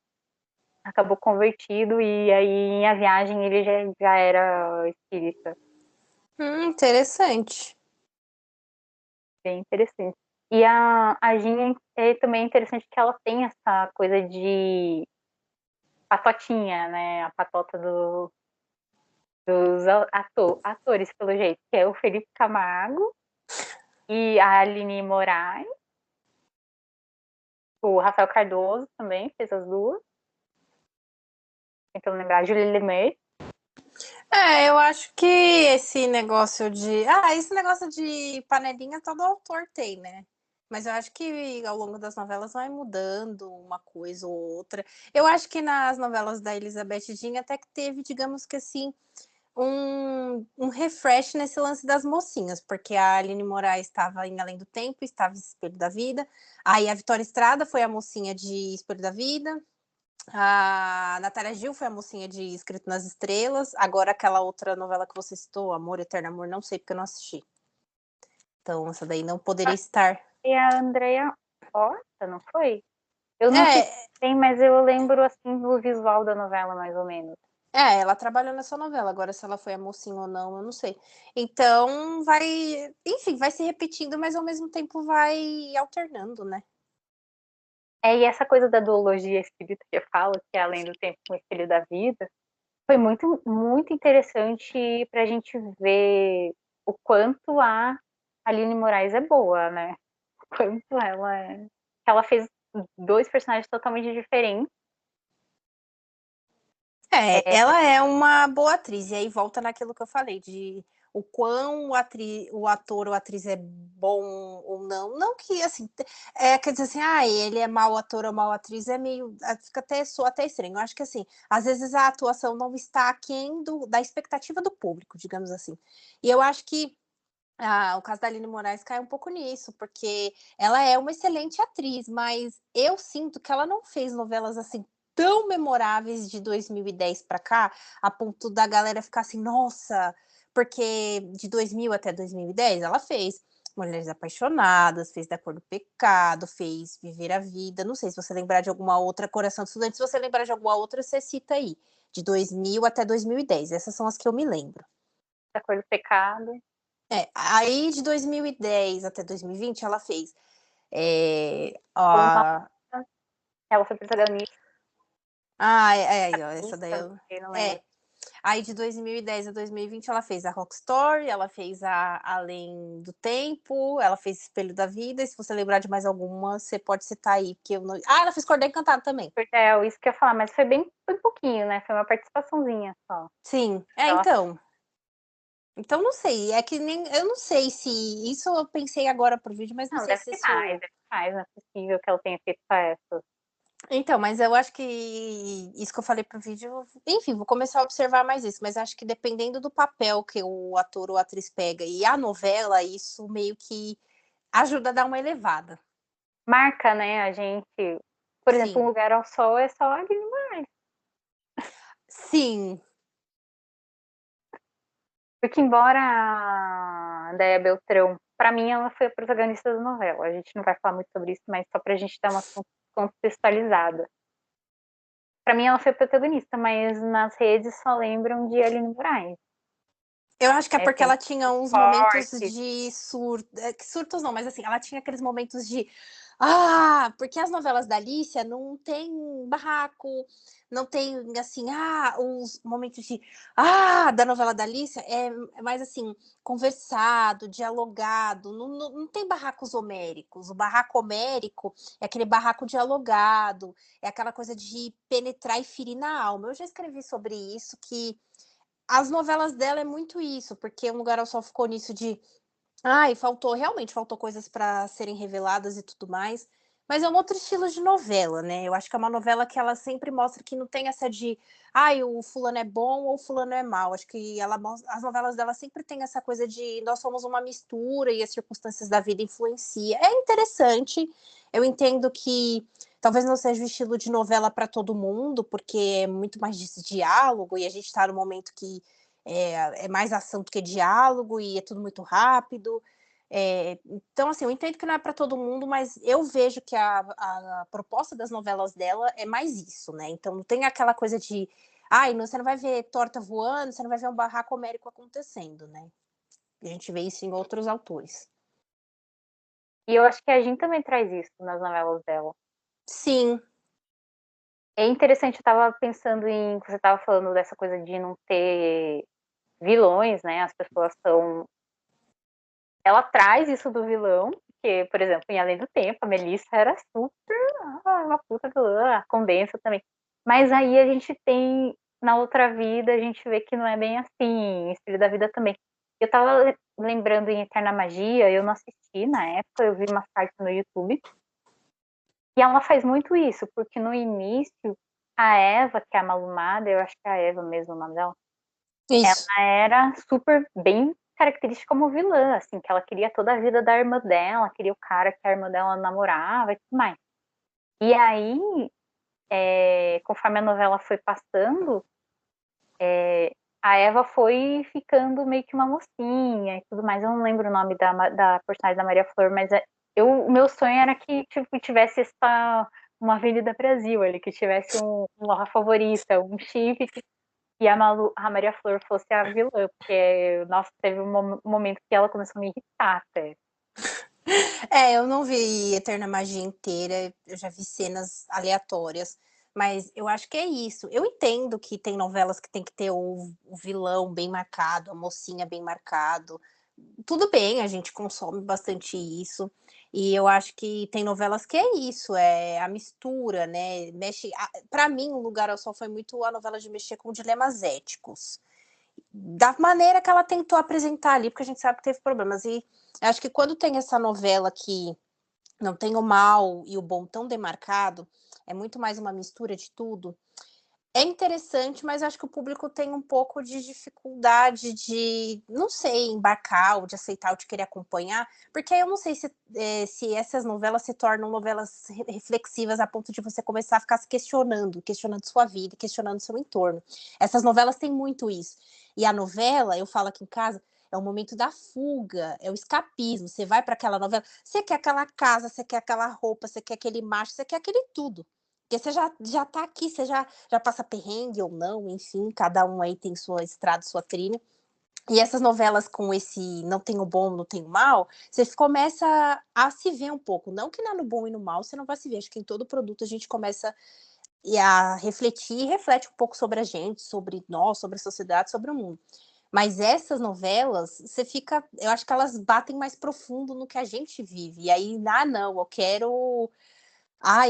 Speaker 1: acabou convertido e aí em A Viagem ele já era espírita.
Speaker 2: Interessante.
Speaker 1: Bem interessante. E a Ginha também é interessante que ela tem essa coisa de patotinha, né? A patota dos atores, pelo jeito, que é o Felipe Camargo e a Aline Moraes, o Rafael Cardoso também fez as duas. Tentando lembrar, a Julie Lemay.
Speaker 2: É, eu acho que esse negócio de. Ah, esse negócio de panelinha todo autor tem, né? Mas eu acho que ao longo das novelas vai mudando uma coisa ou outra. Eu acho que nas novelas da Elizabeth Jean até que teve, digamos que assim, um refresh nesse lance das mocinhas, porque a Aline Moraes estava em Além do Tempo, estava em Espelho da Vida. Aí a Vitória Estrada foi a mocinha de Espelho da Vida. A Natália Gil foi a mocinha de Escrito nas Estrelas. Agora, aquela outra novela que você citou, Amor, Eterno Amor, não sei porque eu não assisti. Então, essa daí não poderia estar.
Speaker 1: E a Andrea Horta, não foi? Eu não assisti
Speaker 2: É,
Speaker 1: bem, mas eu lembro assim do visual da novela, mais ou menos.
Speaker 2: ela trabalhou nessa novela. Agora, se ela foi a mocinha ou não, eu não sei. Então, vai. Enfim, vai se repetindo, mas ao mesmo tempo vai alternando, né?
Speaker 1: E essa coisa da duologia espírita que eu falo, que é além do tempo com o espelho da vida, Foi muito, muito interessante pra gente ver o quanto a Aline Moraes é boa, né? O quanto ela é. Ela fez 2 personagens totalmente diferentes.
Speaker 2: Ela é uma boa atriz, e aí volta naquilo que eu falei, de o quão o ator ou atriz é bom ou não. Não que, assim, quer dizer assim, ele é mau ator ou mau atriz, é meio, soa até estranho. Eu acho que, assim, às vezes a atuação não está aquém da expectativa do público, digamos assim. E eu acho que o caso da Aline Moraes cai um pouco nisso, porque ela é uma excelente atriz, mas eu sinto que ela não fez novelas assim tão memoráveis de 2010 para cá, a ponto da galera ficar assim, nossa, porque de 2000 até 2010 ela fez Mulheres Apaixonadas, fez Da Cor do Pecado, fez Viver a Vida. Não sei se você lembrar de alguma outra, Coração do Estudante. Se você lembrar de alguma outra, você cita aí, de 2000 até 2010. Essas são as que eu me lembro.
Speaker 1: Da Cor do Pecado.
Speaker 2: Aí de 2010 até 2020 ela fez
Speaker 1: Como ela foi protagonista,
Speaker 2: essa daí
Speaker 1: não lembro.
Speaker 2: Aí de 2010 a 2020 ela fez a Rock Story, ela fez a Além do Tempo, ela fez Espelho da Vida, e se você lembrar de mais alguma, você pode citar aí, porque eu não... ela fez Cordel Encantado também.
Speaker 1: É isso que eu ia falar, mas foi bem pouquinho, né? Foi uma participaçãozinha só.
Speaker 2: Sim,
Speaker 1: Ela
Speaker 2: então não sei, é que nem, eu não sei se, isso eu pensei agora pro vídeo, mas não
Speaker 1: não,
Speaker 2: sei se isso...
Speaker 1: deve ter mais, não é possível que ela tenha feito só essa.
Speaker 2: Então, mas eu acho que isso que eu falei pro vídeo, enfim, vou começar a observar mais isso, mas acho que dependendo do papel que o ator ou a atriz pega e a novela, isso meio que ajuda a dar uma elevada.
Speaker 1: Marca, né, a gente. Por exemplo, Um
Speaker 2: Sim.
Speaker 1: Lugar ao Sol é só ali demais.
Speaker 2: Sim.
Speaker 1: Porque embora a Déia Beltrão, pra mim, ela foi a protagonista da novela. A gente não vai falar muito sobre isso, mas só pra gente dar uma contextualizada. Pra mim, ela foi a protagonista, mas nas redes só lembram de Aline Moraes.
Speaker 2: Eu acho que é porque
Speaker 1: Tem
Speaker 2: ela tinha uns momentos
Speaker 1: forte.
Speaker 2: de surtos não, mas assim, ela tinha aqueles momentos de porque as novelas da Alicia não tem barraco, não tem assim, os momentos de da novela da Alicia é mais assim, conversado, dialogado, não tem barracos homéricos. O barraco homérico é aquele barraco dialogado, é aquela coisa de penetrar e ferir na alma. Eu já escrevi sobre isso, que as novelas dela é muito isso, porque Um Lugar ao Sol ficou nisso de realmente faltou coisas para serem reveladas e tudo mais. Mas é um outro estilo de novela, né? Eu acho que é uma novela que ela sempre mostra que não tem essa de o fulano é bom ou o fulano é mal. Acho que as novelas dela sempre tem essa coisa de nós somos uma mistura e as circunstâncias da vida influenciam. É interessante. Eu entendo que talvez não seja o estilo de novela para todo mundo, porque é muito mais de diálogo e a gente está no momento que é mais ação do que diálogo e é tudo muito rápido. Então, assim, eu entendo que não é para todo mundo, mas eu vejo que a proposta das novelas dela é mais isso, né? Então, não tem aquela coisa de, você não vai ver torta voando, você não vai ver um barraco homérico acontecendo, né? A gente vê isso em outros autores.
Speaker 1: E eu acho que a gente também traz isso nas novelas dela.
Speaker 2: Sim.
Speaker 1: É interessante, eu tava pensando em. Você tava falando dessa coisa de não ter vilões, né? As pessoas são. Ela traz isso do vilão, porque, por exemplo, em Além do Tempo, a Melissa era super uma puta vilã, a Condensa também. Mas aí a gente tem, na outra vida, a gente vê que não é bem assim, Espelho da Vida também. Eu tava lembrando em Eterna Magia, eu não assisti na época, eu vi uma parte no YouTube, e ela faz muito isso, porque no início, a Eva, que é a Malumada, eu acho que é a Eva mesmo o nome dela,
Speaker 2: Isso.
Speaker 1: ela era super bem característica como vilã, assim, que ela queria toda a vida da irmã dela, queria o cara que a irmã dela namorava e tudo mais. E aí, conforme a novela foi passando, a Eva foi ficando meio que uma mocinha e tudo mais. Eu não lembro o nome da personagem da Maria Flor, mas o meu sonho era que tipo, tivesse uma Avenida Brasil ali, que tivesse uma favorita, um chip e a Maria Flor fosse a vilã, porque, nossa, teve um momento que ela começou a me irritar até.
Speaker 2: Eu não vi Eterna Magia inteira, eu já vi cenas aleatórias. Mas eu acho que é isso. Eu entendo que tem novelas que tem que ter o vilão bem marcado, a mocinha bem marcado. Tudo bem, a gente consome bastante isso. E eu acho que tem novelas que é isso, é a mistura, né? Mexe. Para mim, o Lugar ao Sol foi muito a novela de mexer com dilemas éticos. Da maneira que ela tentou apresentar ali, porque a gente sabe que teve problemas. E acho que quando tem essa novela que não tem o mal e o bom tão demarcado, é muito mais uma mistura de tudo. É interessante, mas acho que o público tem um pouco de dificuldade de, não sei, embarcar ou de aceitar ou de querer acompanhar, porque aí eu não sei se essas novelas se tornam novelas reflexivas a ponto de você começar a ficar se questionando, questionando sua vida, questionando seu entorno. Essas novelas têm muito isso. E a novela, eu falo aqui em casa, é o momento da fuga, é o escapismo. Você vai para aquela novela, você quer aquela casa, você quer aquela roupa, você quer aquele macho, você quer aquele tudo. Porque você já tá aqui, você já passa perrengue ou não, enfim, cada um aí tem sua estrada, sua trilha. E essas novelas com esse não tem o bom, não tem o mal, você começa a se ver um pouco. Não que no bom e no mal você não vai se ver, acho que em todo produto a gente começa a refletir e reflete um pouco sobre a gente, sobre nós, sobre a sociedade, sobre o mundo. Mas essas novelas, você fica. Eu acho que elas batem mais profundo no que a gente vive. E aí, não, eu quero.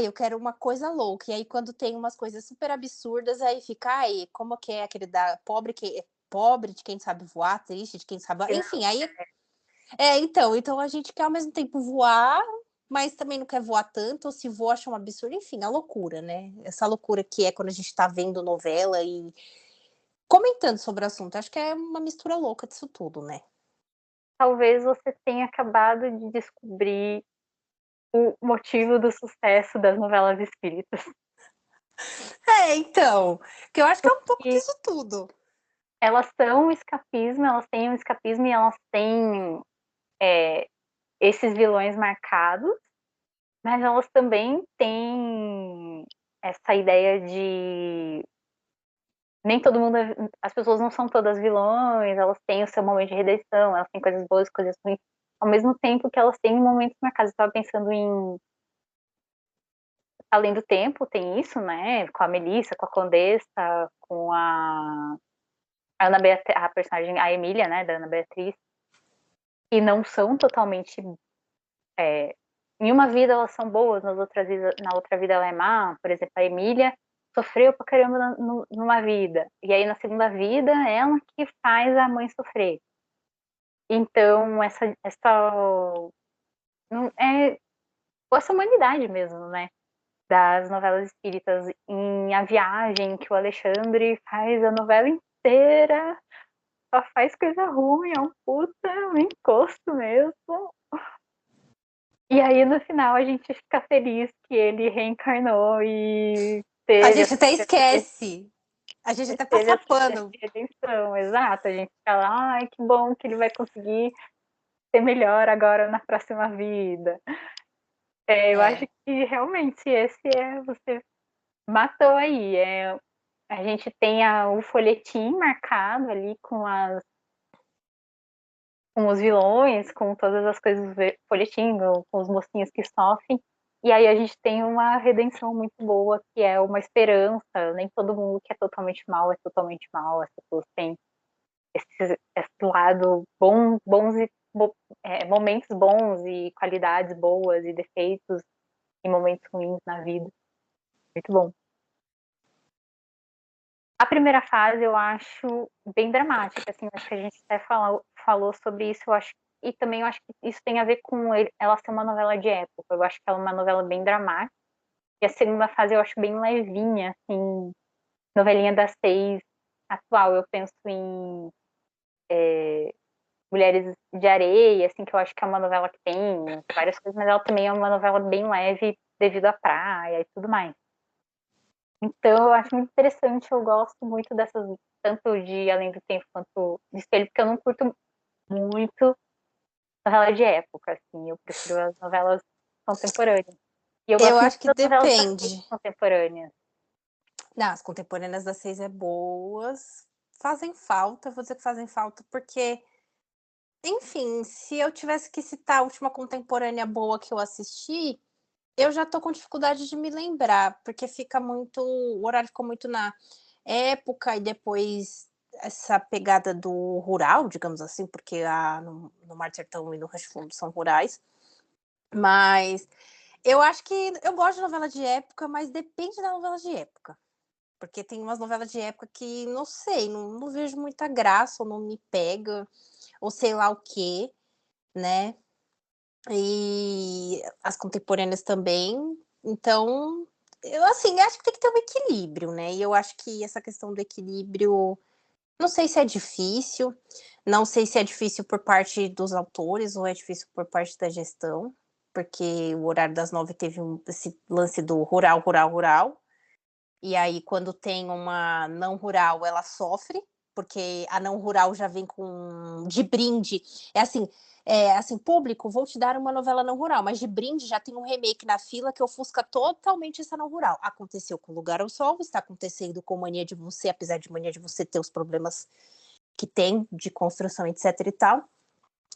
Speaker 2: Eu quero uma coisa louca. E aí, quando tem umas coisas super absurdas, aí fica, como que é aquele da pobre que é pobre de quem sabe voar, triste de quem sabe voar. Enfim, aí então a gente quer ao mesmo tempo voar, mas também não quer voar tanto, ou se voa, acha um absurdo, enfim, a loucura, né? Essa loucura que é quando a gente tá vendo novela e comentando sobre o assunto. Acho que é uma mistura louca disso tudo, né?
Speaker 1: Talvez você tenha acabado de descobrir o motivo do sucesso das novelas espíritas.
Speaker 2: Então, que eu acho que é um pouco
Speaker 1: E
Speaker 2: disso tudo.
Speaker 1: elas são um escapismo, elas têm um escapismo e elas têm esses vilões marcados, mas elas também têm essa ideia de nem todo mundo, as pessoas não são todas vilões, elas têm o seu momento de redenção, elas têm coisas boas, coisas ruins, ao mesmo tempo que elas têm momentos marcados. Eu estava pensando em Além do Tempo, tem isso, né? Com a Melissa, com a Condessa, com a Ana Beatriz, a personagem, a Emília, né, da Ana Beatriz, e não são totalmente. Em uma vida elas são boas, na outra vida ela é má. Por exemplo, a Emília sofreu pra caramba numa vida, e aí na segunda vida ela que faz a mãe sofrer. Então, não é essa humanidade mesmo, né? Das novelas espíritas em A Viagem, que o Alexandre faz a novela inteira, só faz coisa ruim, é um puta um encosto mesmo. E aí no final a gente fica feliz que ele reencarnou e
Speaker 2: A
Speaker 1: teve
Speaker 2: gente
Speaker 1: essa
Speaker 2: até
Speaker 1: grande,
Speaker 2: esquece. A gente até
Speaker 1: teve
Speaker 2: passa
Speaker 1: essa grande
Speaker 2: pano.
Speaker 1: redenção, exato. A gente fica lá, ai, que bom que ele vai conseguir ser melhor agora na próxima vida. Eu acho
Speaker 2: É.
Speaker 1: que realmente você matou aí. A gente tem o folhetim marcado ali com os vilões, com todas as coisas do folhetim, com os mocinhos que sofrem. E aí a gente tem uma redenção muito boa, que é uma esperança. Nem todo mundo que é totalmente mal é totalmente mal. As pessoas têm esse lado bons e momentos bons e qualidades boas e defeitos e momentos ruins na vida. Muito bom. A primeira fase eu acho bem dramática, assim, acho que a gente até falou sobre isso, eu acho, e também eu acho que isso tem a ver com ela ser uma novela de época, eu acho que ela é uma novela bem dramática, e a segunda fase eu acho bem levinha, assim, novelinha das 6 atual, eu penso em Mulheres de Areia, assim, que eu acho que é uma novela que tem várias coisas, mas ela também é uma novela bem leve devido à praia e tudo mais. Então, eu acho muito interessante, eu gosto muito dessas, tanto de Além do Tempo quanto de Espelho, porque eu não curto muito novela de época, assim, eu prefiro as novelas contemporâneas. E eu
Speaker 2: Eu
Speaker 1: gosto muito
Speaker 2: acho que
Speaker 1: das novelas das seis
Speaker 2: depende.
Speaker 1: contemporâneas.
Speaker 2: Não, as contemporâneas das 6 é boas, fazem falta, vou dizer que fazem falta, porque, enfim, se eu tivesse que citar a última contemporânea boa que eu assisti, Eu já tô com dificuldade de me lembrar, porque fica muito o horário ficou muito na época e depois essa pegada do rural, digamos assim, porque no Mar do Sertão e no Rancho Fundo são rurais, mas eu acho que eu gosto de novela de época, mas depende da novela de época, porque tem umas novelas de época que não sei, não vejo muita graça ou não me pega, ou sei lá o quê, né. E as contemporâneas também. Então, eu, assim, acho que tem que ter um equilíbrio, né, e eu acho que essa questão do equilíbrio, não sei se é difícil, não sei se é difícil por parte dos autores ou é difícil por parte da gestão, porque o horário das 9 teve esse lance do rural, rural, rural, e aí quando tem uma não rural, ela sofre, porque a não rural já vem com de brinde, é assim: "Público, vou te dar uma novela não rural", mas de brinde já tem um remake na fila que ofusca totalmente essa não rural. Aconteceu com Lugar ao Sol, está acontecendo com Mania de Você, apesar de Mania de Você ter os problemas que tem de construção, etc e tal.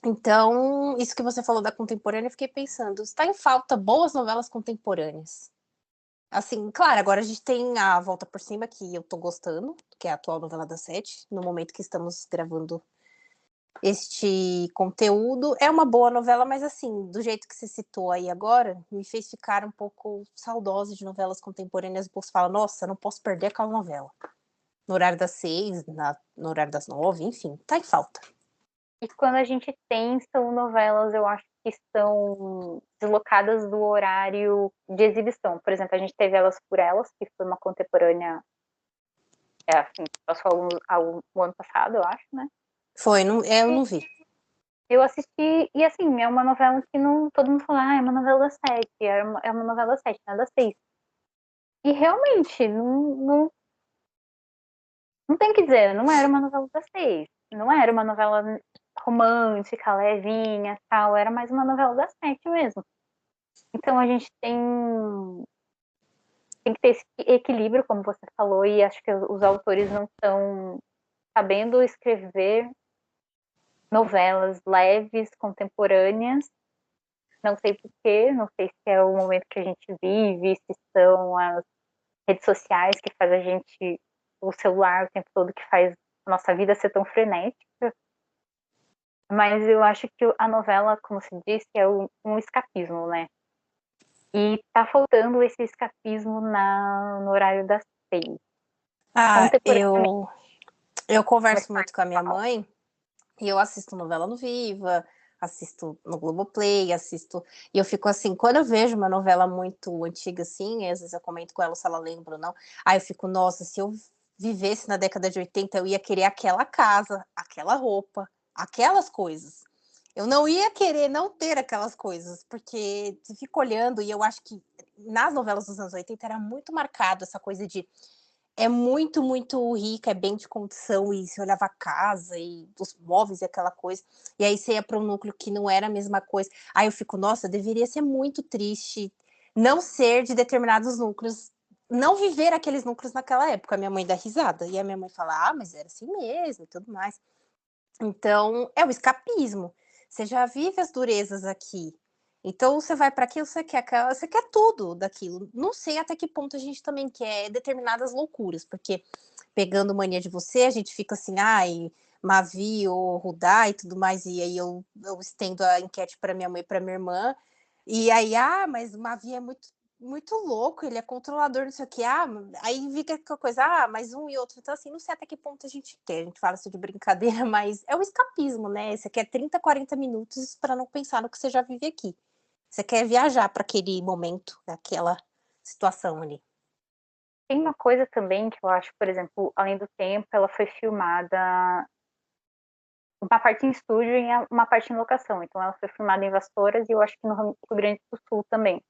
Speaker 2: Então, isso que você falou da contemporânea, eu fiquei pensando, está em falta boas novelas contemporâneas. Assim, claro, agora a gente tem a Volta por Cima, que eu tô gostando, que é a atual novela das 7, no momento que estamos gravando este conteúdo. É uma boa novela, mas assim, do jeito que você citou aí agora, me fez ficar um pouco saudosa de novelas contemporâneas. Você fala, nossa, não posso perder aquela novela. No horário das 6, no horário das 9, enfim, tá em falta.
Speaker 1: E quando a gente tem, são novelas, eu acho que estão deslocadas do horário de exibição. Por exemplo, a gente teve Elas por Elas, que foi uma contemporânea, assim, passou o ano passado, eu acho, né?
Speaker 2: Foi, não, eu
Speaker 1: E
Speaker 2: não vi.
Speaker 1: eu assisti, e assim, é uma novela que não, todo mundo fala, é uma novela das 7, é uma novela das 7, não é das 6. E realmente, não tem o que dizer, não era uma novela das 6. Não era uma novela romântica, levinha, tal, era mais uma novela das 7 mesmo. Então a gente tem que ter esse equilíbrio, como você falou, e acho que os autores não estão sabendo escrever novelas leves, contemporâneas. Não sei porquê, não sei se é o momento que a gente vive, se são as redes sociais que faz a gente, o celular o tempo todo que faz a nossa vida ser tão frenética. Mas eu acho que a novela, como se disse, é um escapismo, né? E tá faltando esse escapismo no horário das 6.
Speaker 2: Ah,
Speaker 1: Contemporaneamente,
Speaker 2: eu converso
Speaker 1: começar
Speaker 2: muito com a minha
Speaker 1: igual.
Speaker 2: mãe. E eu assisto novela no Viva, assisto no Globoplay, assisto. E eu fico assim, quando eu vejo uma novela muito antiga assim, às vezes eu comento com ela se ela lembra ou não. Aí eu fico, nossa, se eu vivesse na década de 80, eu ia querer aquela casa, aquela roupa, aquelas coisas. Eu não ia querer não ter aquelas coisas, porque você fica olhando, e eu acho que nas novelas dos anos 80 era muito marcado essa coisa de é muito, muito rica, é bem de condição, e você olhava a casa e os móveis e aquela coisa, e aí você ia para um núcleo que não era a mesma coisa. Aí eu fico, nossa, deveria ser muito triste não ser de determinados núcleos, não viver aqueles núcleos naquela época. A minha mãe dá risada, e a minha mãe fala, ah, mas era assim mesmo e tudo mais. Então, é o escapismo. Você já vive as durezas aqui. Então você vai para aquilo, você quer tudo daquilo. Não sei até que ponto a gente também quer determinadas loucuras, porque pegando Mania de Você, a gente fica assim, ai, Mavi ou Rudá e tudo mais, e aí eu estendo a enquete para minha mãe e para minha irmã, e aí, mas o Mavi é muito muito louco, ele é controlador, não sei o que, aí fica aquela coisa, mas um e outro, então assim, não sei até que ponto a gente quer, a gente fala isso de brincadeira, mas é o escapismo, né, você quer 30, 40 minutos para não pensar no que você já vive aqui, você quer viajar para aquele momento, aquela situação ali.
Speaker 1: Tem uma coisa também que eu acho, por exemplo, Além do Tempo, ela foi filmada uma parte em estúdio e uma parte em locação. Então ela foi filmada em Vassouras e eu acho que no Rio Grande do Sul também.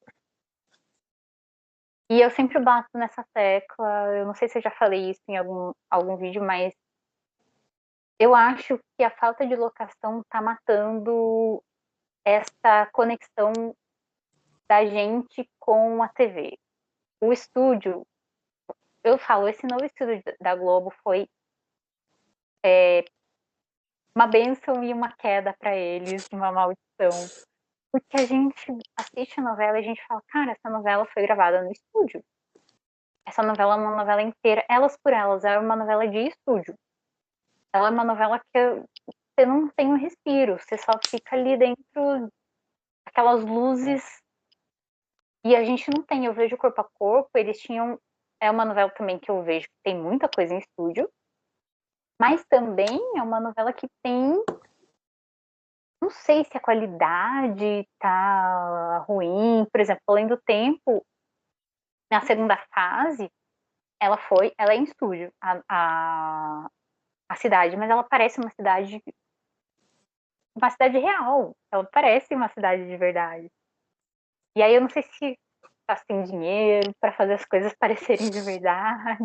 Speaker 1: E eu sempre bato nessa tecla, eu não sei se eu já falei isso em algum vídeo, mas eu acho que a falta de locação está matando essa conexão da gente com a TV. O estúdio, eu falo, esse novo estúdio da Globo foi uma bênção e uma queda para eles, uma maldição. Porque a gente assiste a novela e a gente fala, cara, essa novela foi gravada no estúdio. Essa novela é uma novela inteira, Elas por Elas, é uma novela de estúdio. Ela é uma novela que você não tem um respiro, você só fica ali dentro, aquelas luzes, e a gente não tem. Eu vejo Corpo a Corpo, eles tinham. É uma novela também que eu vejo que tem muita coisa em estúdio, mas também é uma novela que tem. Não sei se a qualidade tá ruim. Por exemplo, Além do Tempo, na segunda fase, ela é em estúdio, a cidade, mas ela parece uma cidade real. Ela parece uma cidade de verdade. E aí eu não sei se tá sem dinheiro para fazer as coisas parecerem de verdade.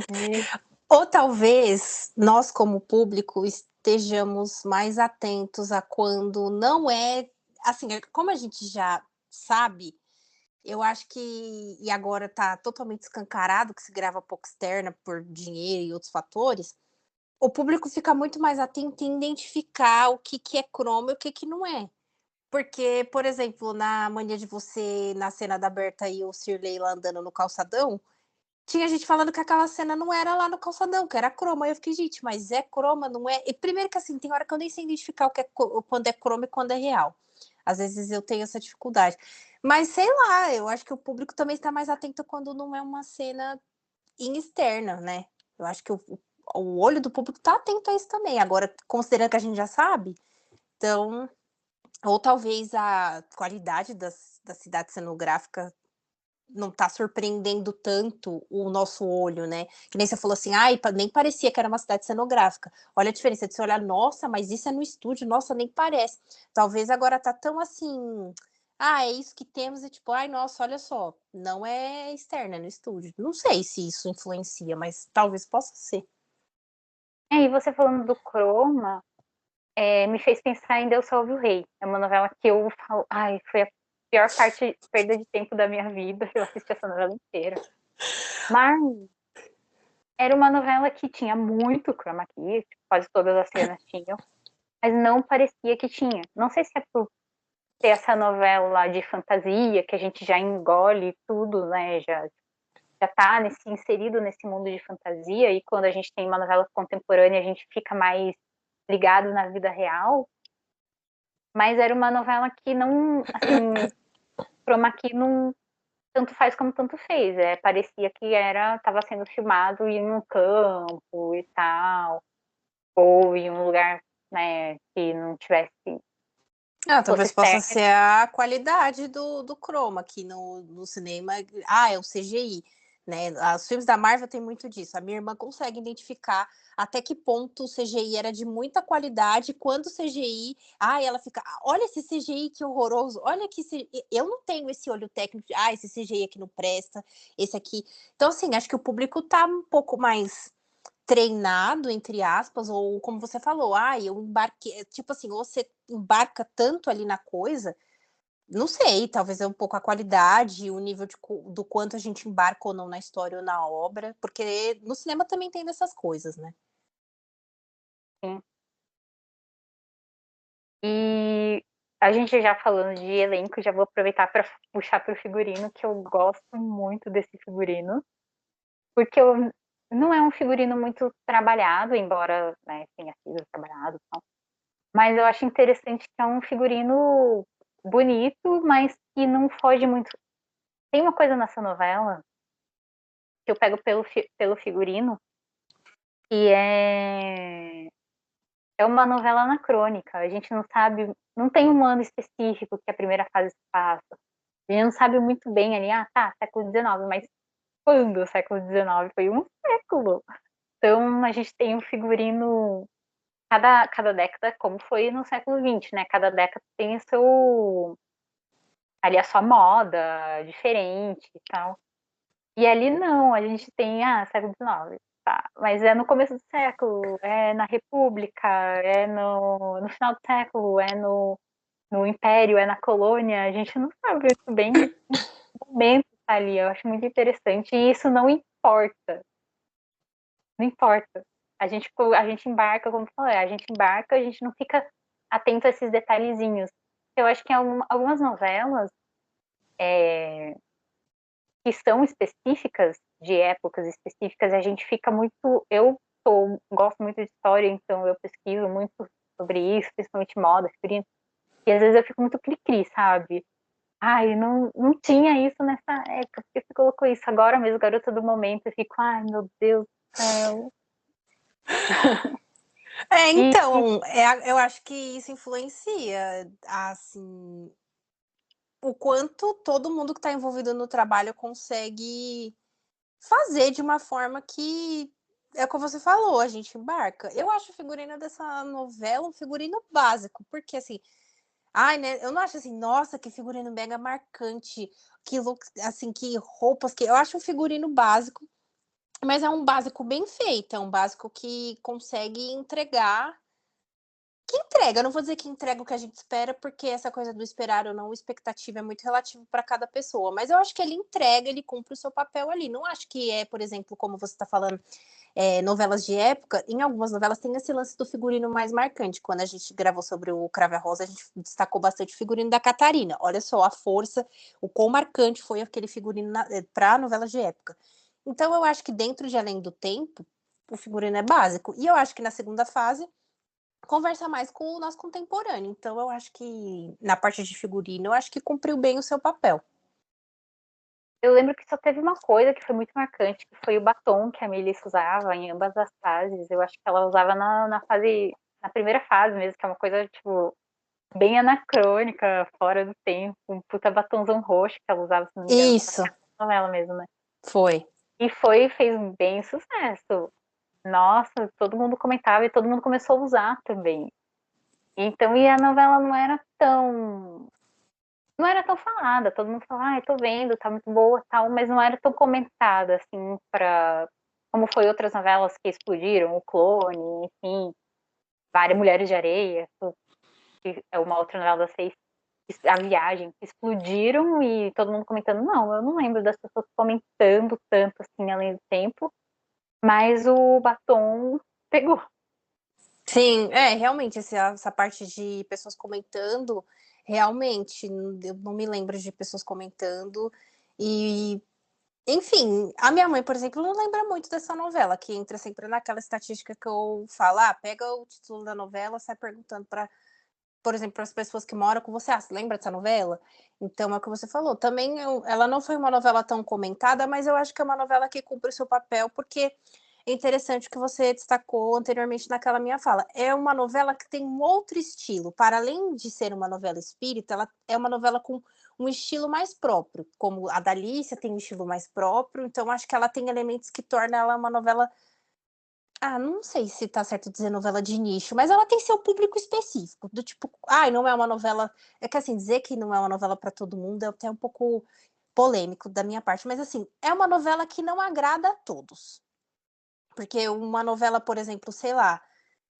Speaker 2: Ou talvez nós, como público, estejamos mais atentos a quando não é. Assim, como a gente já sabe, eu acho que. E agora está totalmente escancarado que se grava pouco externa por dinheiro e outros fatores. O público fica muito mais atento em identificar o que é cromo e o que não é. Porque, por exemplo, na Mania de Você, na cena da Berta e o Cirlei lá andando no calçadão, tinha gente falando que aquela cena não era lá no calçadão, que era croma. Aí eu fiquei, gente, mas é croma, não é? E primeiro que assim, tem hora que eu nem sei identificar quando é croma e quando é real. Às vezes eu tenho essa dificuldade. Mas sei lá, eu acho que o público também está mais atento quando não é uma cena em externa, né? Eu acho que o olho do público está atento a isso também. Agora, considerando que a gente já sabe, então. Ou talvez a qualidade da cidade cenográfica não está surpreendendo tanto o nosso olho, né? Que nem você falou assim, ai, nem parecia que era uma cidade cenográfica. Olha a diferença de você olhar, nossa, mas isso é no estúdio, nossa, nem parece. Talvez agora tá tão assim, é isso que temos, e tipo, ai, nossa, olha só, não é externa, é no estúdio. Não sei se isso influencia, mas talvez possa ser.
Speaker 1: E você falando do croma, me fez pensar em Deus Salve o Rei. É uma novela que eu falo, ai, foi a pior parte, perda de tempo da minha vida. Eu assisti essa novela inteira. Mas era uma novela que tinha muito chroma key, quase todas as cenas tinham, mas não parecia que tinha. Não sei se é por ter essa novela de fantasia, que a gente já engole tudo, né? Já tá inserido nesse mundo de fantasia, e quando a gente tem uma novela contemporânea, a gente fica mais ligado na vida real. Mas era uma novela que não, assim, chroma key não tanto faz como tanto fez. Parecia que estava sendo filmado em um campo e tal, ou em um lugar, né, que não tivesse, fosse
Speaker 2: Talvez possa
Speaker 1: externo.
Speaker 2: ser a qualidade do chroma aqui no cinema. É o CGI, né? Os filmes da Marvel tem muito disso. A minha irmã consegue identificar até que ponto o CGI era de muita qualidade, quando o CGI, ela fica, olha esse CGI que horroroso, olha que eu não tenho esse olho técnico, esse CGI aqui não presta, esse aqui. Então assim, acho que o público tá um pouco mais treinado, entre aspas, ou como você falou, eu embarquei, tipo assim, ou você embarca tanto ali na coisa, não sei, talvez é um pouco a qualidade, o nível do quanto a gente embarca ou não na história ou na obra, porque no cinema também tem dessas coisas, né?
Speaker 1: Assim. E a gente já falando de elenco, já vou aproveitar para puxar para o figurino, que eu gosto muito desse figurino, porque não é um figurino muito trabalhado, embora, né, tenha sido trabalhado, mas eu acho interessante que é um figurino bonito, mas que não foge muito. Tem uma coisa nessa novela que eu pego pelo figurino, que é uma novela anacrônica. A gente não sabe, não tem um ano específico que a primeira fase se passa. A gente não sabe muito bem ali, século XIX, mas quando o século XIX? Foi um século. Então a gente tem um figurino, cada década, como foi no século XX, né? Cada década tem ali a sua moda diferente e tal. E ali não, a gente tem, século XIX, tá. Mas é no começo do século, é na República, é no final do século, é no Império, é na colônia, a gente não sabe muito bem em que momento tá ali. Eu acho muito interessante, e isso não importa, não importa. A gente embarca, como eu falei, a gente embarca, a gente não fica atento a esses detalhezinhos. Eu acho que em algumas novelas que são específicas, de épocas específicas, a gente fica muito. Gosto muito de história, então eu pesquiso muito sobre isso, principalmente moda, figurino. E às vezes eu fico muito cri-cri, sabe? Ai, não tinha isso nessa época, por que você colocou isso agora mesmo, garota do momento? Eu fico, ai, meu Deus do céu. E
Speaker 2: Então, eu acho que isso influencia, assim, o quanto todo mundo que está envolvido no trabalho consegue fazer de uma forma que é como você falou, a gente embarca. Eu acho o figurino dessa novela um figurino básico, porque assim, ai, né, eu não acho assim, nossa, que figurino mega marcante, que look, assim, que roupas, que eu acho um figurino básico, mas é um básico bem feito, é um básico que consegue entregar que entrega, não vou dizer que entrega o que a gente espera, porque essa coisa do esperar ou não, expectativa é muito relativo para cada pessoa, mas eu acho que ele entrega, ele cumpre o seu papel ali. Não acho que é, por exemplo, como você está falando, novelas de época, em algumas novelas tem esse lance do figurino mais marcante. Quando a gente gravou sobre o Cravo e a Rosa, a gente destacou bastante o figurino da Catarina. Olha só a força, o quão marcante foi aquele figurino para novelas de época. Então eu acho que dentro de Além do Tempo, o figurino é básico. E eu acho que na segunda fase conversa mais com o nosso contemporâneo. Então, eu acho que na parte de figurino, eu acho que cumpriu bem o seu papel.
Speaker 1: eu lembro que só teve uma coisa que foi muito marcante, que foi o batom que a Melissa usava em ambas as fases. Eu acho que ela usava na primeira fase mesmo, que é uma coisa, tipo, bem anacrônica, fora do tempo, um puta batomzão roxo que ela usava, se não me engano, só
Speaker 2: Isso,
Speaker 1: que na novela mesmo, né?
Speaker 2: foi.
Speaker 1: E fez bem sucesso. Nossa, todo mundo comentava e todo mundo começou a usar também. Então, e a novela não era tão falada, todo mundo falava, ah, tô vendo, tá muito boa, tal, mas não era tão comentada, assim, como foi outras novelas que explodiram, O Clone, enfim, várias Mulheres de Areia, que é uma outra novela das seis, A Viagem, que explodiram e todo mundo comentando, não, eu não lembro das pessoas comentando tanto, assim, além do tempo, mas o batom pegou.
Speaker 2: Sim, realmente, essa parte de pessoas comentando, realmente, eu não me lembro de pessoas comentando. E, enfim, a minha mãe, por exemplo, não lembra muito dessa novela, que entra sempre naquela estatística que eu falo, pega o título da novela, sai perguntando para, por exemplo, para as pessoas que moram com você, você lembra dessa novela? Então, é o que você falou. Também, ela não foi uma novela tão comentada, mas eu acho que é uma novela que cumpre o seu papel, porque é interessante o que você destacou anteriormente naquela minha fala. É uma novela que tem um outro estilo. Para além de ser uma novela espírita, ela é uma novela com um estilo mais próprio. Como a da Alicia tem um estilo mais próprio, então acho que ela tem elementos que tornam ela uma novela, não sei se tá certo dizer novela de nicho, mas ela tem seu público específico, do tipo, não é uma novela, é que assim, dizer que não é uma novela para todo mundo é até um pouco polêmico da minha parte, mas assim, é uma novela que não agrada a todos. Porque uma novela, por exemplo, sei lá,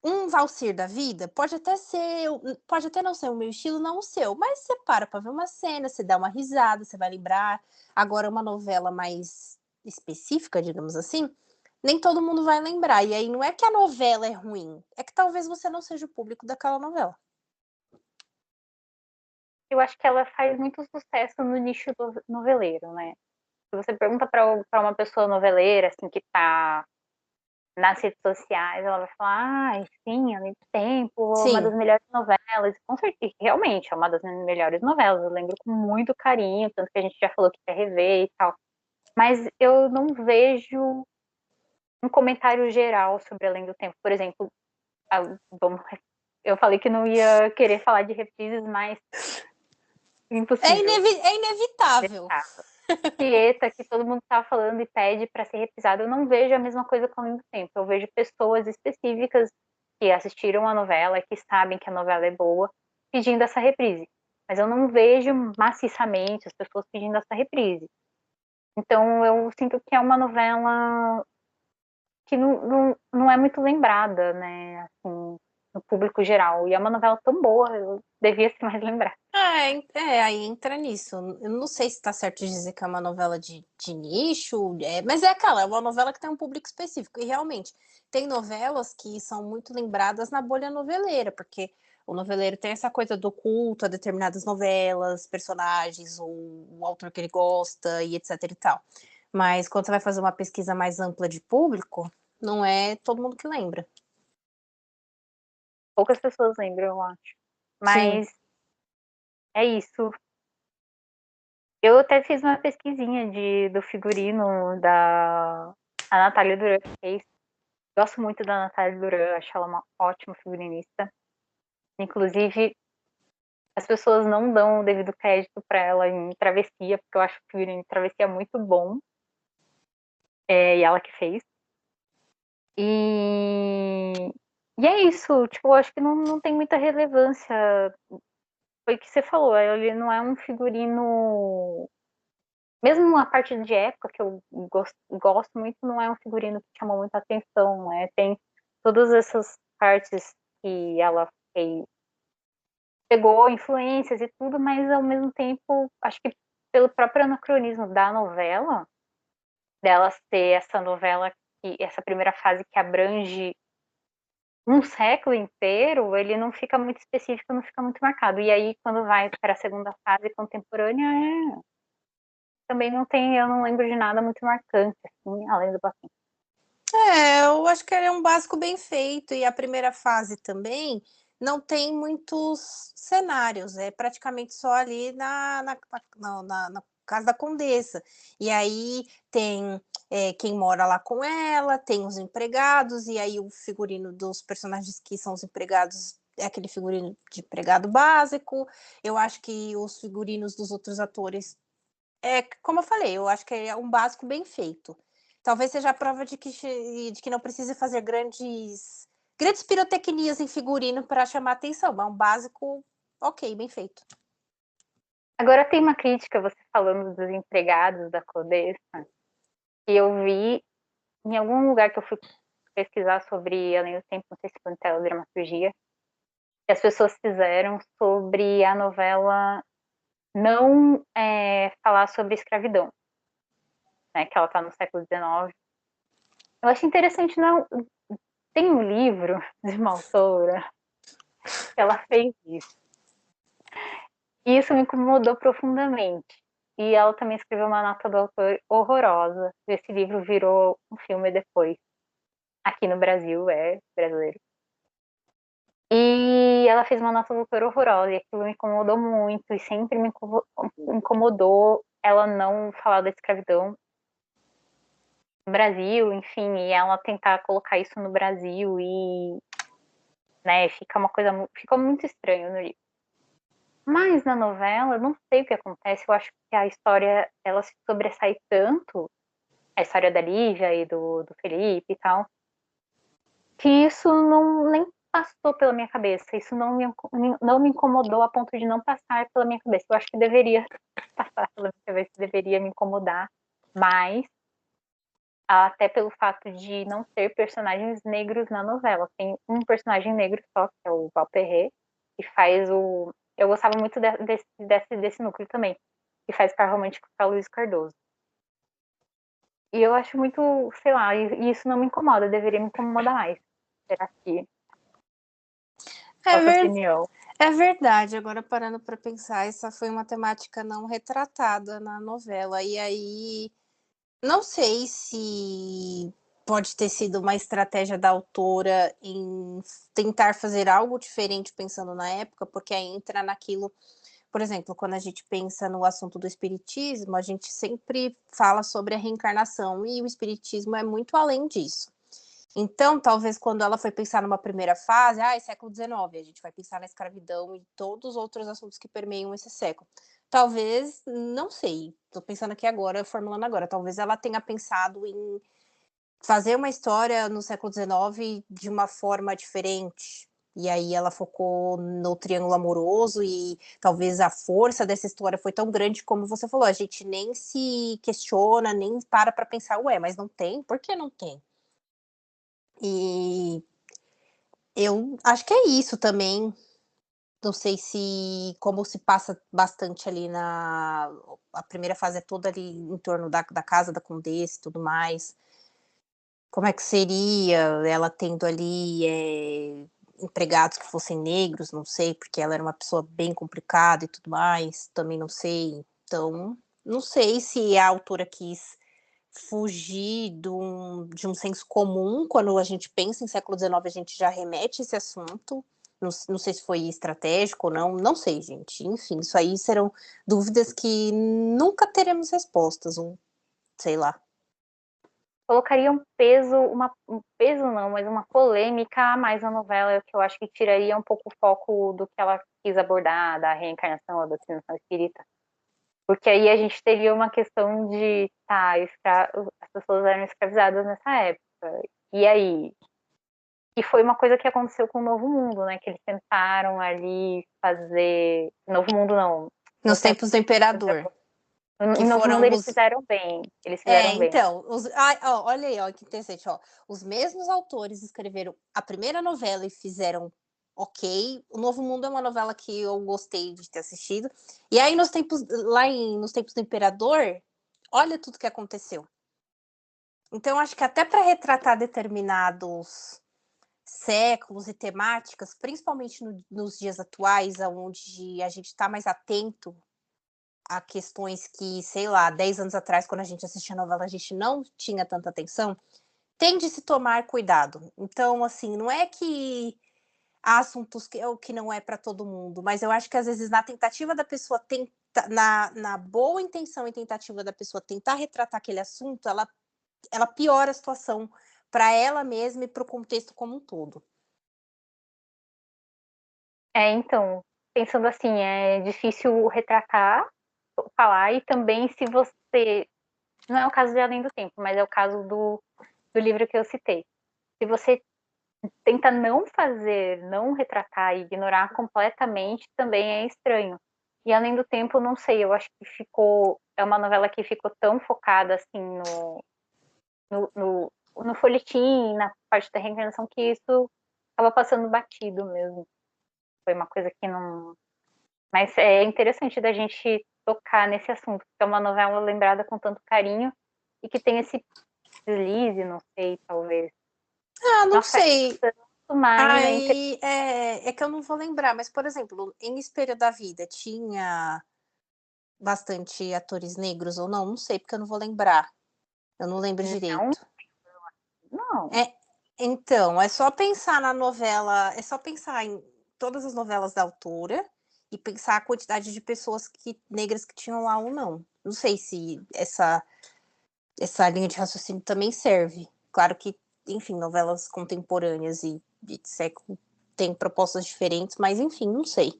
Speaker 2: um Valsir da vida pode até não ser o meu estilo, não o seu, mas você para ver uma cena, você dá uma risada, você vai lembrar. Agora, uma novela mais específica, digamos assim, nem todo mundo vai lembrar. E aí não é que a novela é ruim, é que talvez você não seja o público daquela novela.
Speaker 1: Eu acho que ela faz muito sucesso no nicho do noveleiro, né? Se você pergunta para uma pessoa noveleira, assim, que tá nas redes sociais, ela vai falar, sim, há muito tempo, uma
Speaker 2: Sim,
Speaker 1: das melhores novelas. Com certeza, realmente, é uma das melhores novelas. Eu lembro com muito carinho, tanto que a gente já falou que quer rever e tal. Mas eu não vejo um comentário geral sobre Além do Tempo. Por exemplo, vamos, eu falei que não ia querer falar de reprises, mas impossível.
Speaker 2: é inevitável.
Speaker 1: Tieta, que todo mundo tá falando e pede para ser reprisado, eu não vejo a mesma coisa com o Além do Tempo. Eu vejo pessoas específicas que assistiram a novela, que sabem que a novela é boa, pedindo essa reprise. Mas eu não vejo maciçamente as pessoas pedindo essa reprise. Então eu sinto que é uma novela que não é muito lembrada, né, assim, no público geral. E é uma novela tão boa, eu devia ser mais lembrada.
Speaker 2: Aí entra nisso. Eu não sei se tá certo dizer que é uma novela de nicho, mas é uma novela que tem um público específico. E realmente, tem novelas que são muito lembradas na bolha noveleira, porque o noveleiro tem essa coisa do culto a determinadas novelas, personagens, o autor que ele gosta e etc e tal. Mas quando você vai fazer uma pesquisa mais ampla de público, não é todo mundo que lembra.
Speaker 1: Poucas pessoas lembram, eu acho.
Speaker 2: Sim.
Speaker 1: Mas é isso. Eu até fiz uma pesquisinha do figurino da a Natália Duran que fez. Gosto muito da Natália Duran, acho ela uma ótima figurinista. Inclusive, as pessoas não dão o devido crédito para ela em Travessia, porque eu acho o figurino de Travessia muito bom. E ela que fez. E, e é isso, tipo, eu acho que não tem muita relevância. Foi o que você falou, ele não é um figurino. Mesmo a parte de época, que eu gosto muito, não é um figurino que chamou muita atenção, né? Tem todas essas partes que ela fez, pegou influências e tudo, mas ao mesmo tempo, acho que pelo próprio anacronismo da novela, dela ser essa novela, essa primeira fase que abrange um século inteiro, ele não fica muito específico, não fica muito marcado. E aí, quando vai para a segunda fase contemporânea, também não tem, eu não lembro de nada muito marcante, assim, além do Batem.
Speaker 2: Eu acho que ele é um básico bem feito, e a primeira fase também não tem muitos cenários, é praticamente só ali na casa da Condessa. E aí tem quem mora lá com ela, tem os empregados, e aí o figurino dos personagens que são os empregados é aquele figurino de empregado básico. Eu acho que os figurinos dos outros atores como eu falei, eu acho que é um básico bem feito. Talvez seja a prova de que não precisa fazer grandes pirotecnias em figurino para chamar atenção, mas é um básico ok, bem feito.
Speaker 1: Agora tem uma crítica, você falando dos empregados da Codessa, que eu vi em algum lugar que eu fui pesquisar sobre Além do Tempo, não sei se foi em teledramaturgia, que as pessoas fizeram sobre a novela não falar sobre escravidão, né, que ela está no século XIX. Eu acho interessante, não. Tem um livro de uma autora que ela fez isso. E isso me incomodou profundamente. E ela também escreveu uma nota do autor horrorosa. Esse livro virou um filme depois. Aqui no Brasil, é brasileiro. E ela fez uma nota do autor horrorosa. E aquilo me incomodou muito. E sempre me incomodou ela não falar da escravidão no Brasil, enfim. E ela tentar colocar isso no Brasil. E né, fica muito estranho no livro. Mas na novela, eu não sei o que acontece, eu acho que a história, ela se sobressai tanto, a história da Lívia e do Felipe e tal, que isso não nem passou pela minha cabeça, isso não me incomodou a ponto de não passar pela minha cabeça. Eu acho que deveria passar pela minha cabeça, deveria me incomodar, mas até pelo fato de não ter personagens negros na novela. Tem um personagem negro só, que é o Valperret, que faz o. Eu gostava muito desse núcleo também, que faz par romântico com a Luiz Cardoso. E eu acho muito, sei lá, e isso não me incomoda, deveria me incomodar mais. Será que?
Speaker 2: É,
Speaker 1: Qual a sua
Speaker 2: ver...
Speaker 1: opinião?
Speaker 2: é verdade, agora parando para pensar, essa foi uma temática não retratada na novela, e aí não sei se pode ter sido uma estratégia da autora em tentar fazer algo diferente pensando na época, porque aí entra naquilo, por exemplo, quando a gente pensa no assunto do espiritismo, a gente sempre fala sobre a reencarnação e o espiritismo é muito além disso. Então, talvez quando ela foi pensar numa primeira fase, século XIX, a gente vai pensar na escravidão e todos os outros assuntos que permeiam esse século. Talvez, não sei, estou pensando aqui agora, formulando agora, talvez ela tenha pensado em fazer uma história no século XIX de uma forma diferente. E aí ela focou no triângulo amoroso e talvez a força dessa história foi tão grande como você falou, a gente nem se questiona, nem para pensar, mas não tem? Por que não tem? E eu acho que é isso também. Não sei se como se passa bastante ali na a primeira fase é toda ali em torno da casa da Condessa e tudo mais. Como é que seria ela tendo ali, empregados que fossem negros? Não sei, porque ela era uma pessoa bem complicada e tudo mais, também não sei. Então, não sei se a autora quis fugir de um senso comum, quando a gente pensa em século XIX, a gente já remete esse assunto. Não sei se foi estratégico ou não, não sei, gente. Enfim, isso aí serão dúvidas que nunca teremos respostas, ou sei lá.
Speaker 1: Colocaria um peso não, mas uma polêmica a mais na novela, que eu acho que tiraria um pouco o foco do que ela quis abordar, da reencarnação, a doutrinação espírita. Porque aí a gente teria uma questão de, tá, as pessoas eram escravizadas nessa época. E aí? E foi uma coisa que aconteceu com o Novo Mundo, né? Que eles tentaram ali fazer. Novo Mundo não. No
Speaker 2: Nos
Speaker 1: tempo
Speaker 2: tempos do imperador, que
Speaker 1: Em Novo Mundo
Speaker 2: foram
Speaker 1: eles
Speaker 2: os.
Speaker 1: fizeram bem. Eles fizeram bem.
Speaker 2: Então, olha aí, ó, que interessante, ó. Os mesmos autores escreveram a primeira novela e fizeram ok. O Novo Mundo é uma novela que eu gostei de ter assistido. E aí, nos tempos do Imperador, olha tudo que aconteceu. Então, acho que até para retratar determinados séculos e temáticas, principalmente nos dias atuais, onde a gente está mais atento a questões que, sei lá, 10 anos atrás, quando a gente assistia a novela, a gente não tinha tanta atenção, tem de se tomar cuidado. Então, assim, não é que há assuntos que não é para todo mundo, mas eu acho que às vezes na tentativa da pessoa tentar, na boa intenção e tentativa da pessoa tentar retratar aquele assunto, ela piora a situação para ela mesma e para o contexto como um todo.
Speaker 1: Então, pensando assim, é difícil retratar, falar, e também se você. Não é o caso de Além do Tempo, mas é o caso do livro que eu citei. Se você tenta não fazer, não retratar e ignorar completamente, também é estranho. E Além do Tempo, não sei, eu acho que é uma novela que ficou tão focada assim no folhetim, na parte da reencarnação, que isso estava passando batido mesmo. Foi uma coisa que não. Mas é interessante da gente tocar nesse assunto, porque é uma novela lembrada com tanto carinho e que tem esse deslize, não sei, talvez.
Speaker 2: Ah, não
Speaker 1: Não faz
Speaker 2: sei.
Speaker 1: tanto, mas é interessante.
Speaker 2: Aí é que eu não vou lembrar, mas, por exemplo, em Espelho da Vida tinha bastante atores negros ou não? Não sei, porque eu não vou lembrar. Eu não lembro
Speaker 1: Não,
Speaker 2: direito.
Speaker 1: não.
Speaker 2: É, então, é só pensar na novela, é só pensar em todas as novelas da autora e pensar a quantidade de pessoas negras que tinham lá ou não. Não sei se essa linha de raciocínio também serve. Claro que, enfim, novelas contemporâneas e de século têm propostas diferentes, mas enfim, não sei.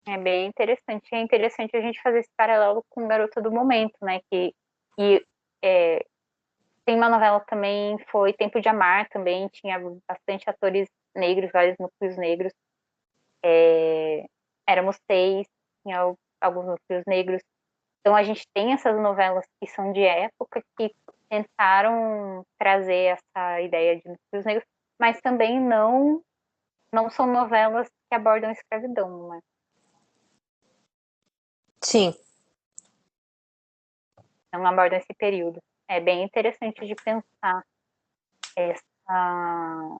Speaker 1: É bem interessante. É interessante a gente fazer esse paralelo com Garota do Momento, né? E é, tem uma novela também, foi Tempo de Amar também, tinha bastante atores negros, vários núcleos negros. Éramos seis, tinha alguns núcleos negros. Então a gente tem essas novelas que são de época, que tentaram trazer essa ideia de núcleos negros, mas também não são novelas que abordam a escravidão, né?
Speaker 2: Sim,
Speaker 1: Não abordam esse período. É bem interessante de pensar essa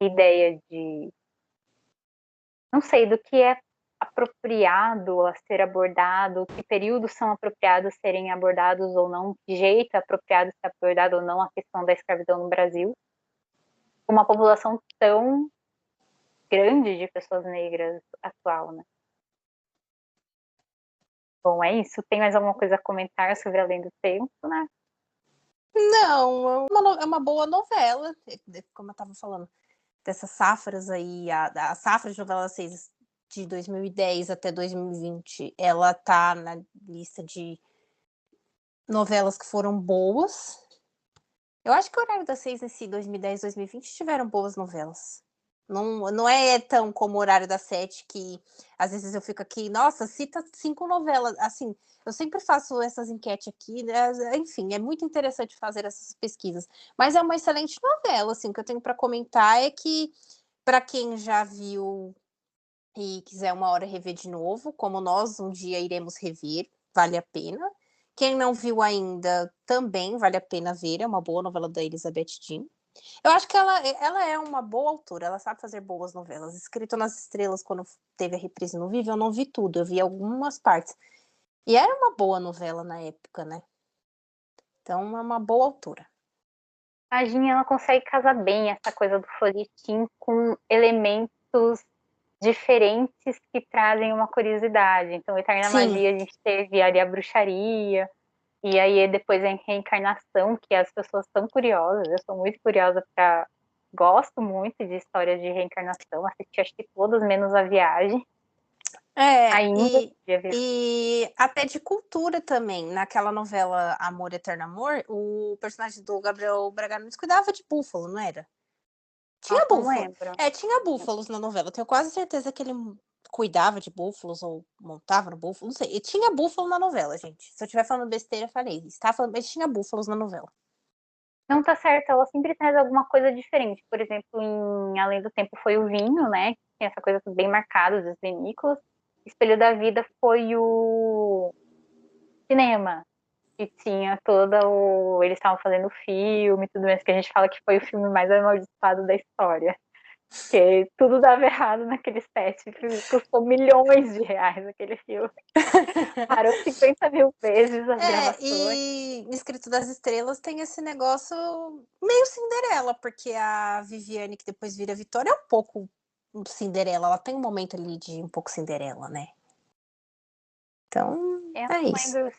Speaker 1: ideia de, não sei, do que é apropriado a ser abordado, que períodos são apropriados serem abordados ou não, que jeito é apropriado ser abordado ou não a questão da escravidão no Brasil, com uma população tão grande de pessoas negras atual, né? Bom, é isso. Tem mais alguma coisa a comentar sobre Além do Tempo, né?
Speaker 2: não, é uma boa novela, como eu estava falando, dessas safras aí, a safra de novela 6 de 2010 até 2020, ela tá na lista de novelas que foram boas. Eu acho que o Horário das 6 nesse 2010, 2020 tiveram boas novelas. Não é tão como o Horário das 7, que às vezes eu fico aqui, nossa, cita 5 novelas. Assim, eu sempre faço essas enquetes aqui, né? Enfim, é muito interessante fazer essas pesquisas. Mas é uma excelente novela, assim, o que eu tenho para comentar é que, para quem já viu e quiser uma hora rever de novo, como nós um dia iremos rever, vale a pena. Quem não viu ainda, também vale a pena ver, é uma boa novela da Elizabeth Jean. Eu acho que ela é uma boa autora, ela sabe fazer boas novelas. Escrito nas Estrelas, quando teve a reprise no Vivo, eu não vi tudo, eu vi algumas partes. E era uma boa novela na época, né? Então é uma boa autora.
Speaker 1: A Jean, ela consegue casar bem essa coisa do folhetim com elementos diferentes que trazem uma curiosidade. Então, Eterna
Speaker 2: Sim,
Speaker 1: Magia, a gente teve ali a bruxaria, e aí depois a reencarnação, que as pessoas são curiosas, eu sou muito curiosa para. Gosto muito de histórias de reencarnação, assisti acho que todas, menos a viagem. Ainda queria ver.
Speaker 2: e até de cultura também. Naquela novela Amor, Eterno Amor, o personagem do Gabriel Braga Nunes cuidava de búfalo, não era? Tinha
Speaker 1: Nossa, não
Speaker 2: búfalo.
Speaker 1: lembro.
Speaker 2: Tinha búfalos na novela. Eu tenho quase certeza que ele cuidava de búfalos ou montava no búfalo, não sei. E tinha búfalo na novela, gente. Se eu estiver falando besteira, falei. Estava falando, mas tinha búfalos na novela.
Speaker 1: Não tá certo, ela sempre traz alguma coisa diferente. Por exemplo, em Além do Tempo foi o vinho, né? Tem essa coisa bem marcada dos vinícolas. Espelho da Vida foi o cinema, que tinha toda o. Eles estavam fazendo filme e tudo mais, que a gente fala que foi o filme mais amaldiçoado da história. Porque tudo dava errado naquele set. Custou milhões de reais aquele filme. Parou 50 mil vezes as gravações.
Speaker 2: E Escrito das Estrelas tem esse negócio meio Cinderela, porque a Viviane, que depois vira Vitória, é um pouco Cinderela. Ela tem um momento ali de um pouco Cinderela, né? Então,
Speaker 1: Eu
Speaker 2: é
Speaker 1: não
Speaker 2: isso.
Speaker 1: lembro,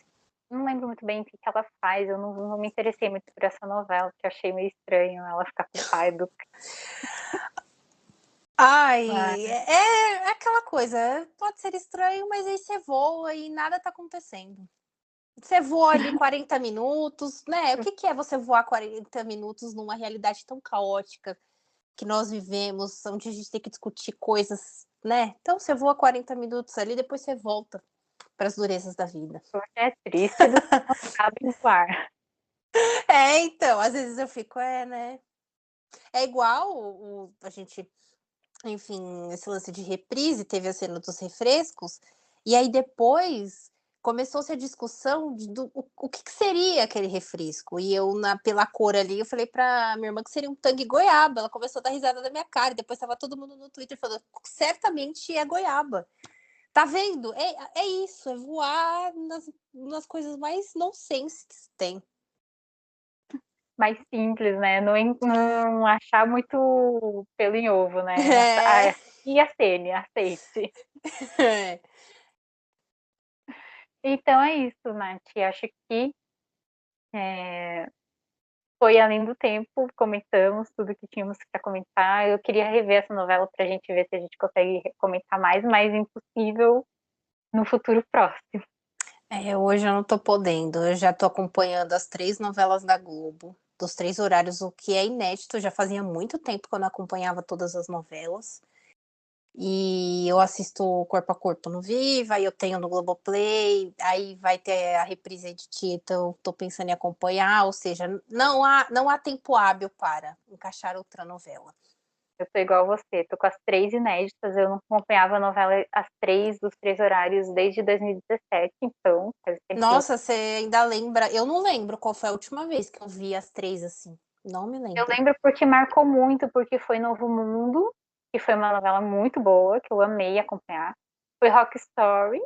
Speaker 1: não lembro muito bem o que ela faz. Eu não me interessei muito por essa novela, porque achei meio estranho ela ficar com o pai do.
Speaker 2: Ai, é aquela coisa, pode ser estranho, mas aí você voa e nada tá acontecendo. Você voa ali 40 minutos, né? O que, que é você voar 40 minutos numa realidade tão caótica que nós vivemos, onde a gente tem que discutir coisas, né? Então você voa 40 minutos ali, depois você volta para as durezas da vida.
Speaker 1: É triste do que não sabe voar.
Speaker 2: Então, às vezes eu fico, né? É igual a gente, enfim, esse lance de reprise, teve a cena dos refrescos, e aí depois começou-se a discussão do o que, que seria aquele refresco. E eu, pela cor ali, eu falei pra minha irmã que seria um tangue goiaba. Ela começou a dar risada da minha cara, e depois estava todo mundo no Twitter falando, certamente é goiaba. Tá vendo? É isso, é voar nas coisas mais nonsense que tem.
Speaker 1: Mais simples, né? Não achar muito pelo em ovo, né?
Speaker 2: É.
Speaker 1: E a Sene, aceite.
Speaker 2: É.
Speaker 1: Então é isso, Nath. Acho que é, foi além do tempo, comentamos tudo que tínhamos para comentar. Eu queria rever essa novela para a gente ver se a gente consegue comentar mais, mas impossível no futuro próximo.
Speaker 2: Hoje eu não tô podendo. Eu já tô acompanhando as 3 novelas da Globo, dos 3 horários, o que é inédito. Já fazia muito tempo que eu não acompanhava todas as novelas. E eu assisto Corpo a Corpo no Viva, aí eu tenho no Globoplay, aí vai ter a reprise de Tieta, eu tô pensando em acompanhar, ou seja, não há tempo hábil para encaixar outra novela.
Speaker 1: Eu tô igual você, tô com as 3 inéditas, eu não acompanhava a novela as 3 dos 3 horários desde 2017, então faz tempo que
Speaker 2: Nossa, você ainda lembra? Eu não lembro qual foi a última vez que eu vi as 3 assim. Não me
Speaker 1: eu
Speaker 2: lembro.
Speaker 1: lembro porque marcou muito, porque foi Novo Mundo, que foi uma novela muito boa, que eu amei acompanhar. Foi Rock Story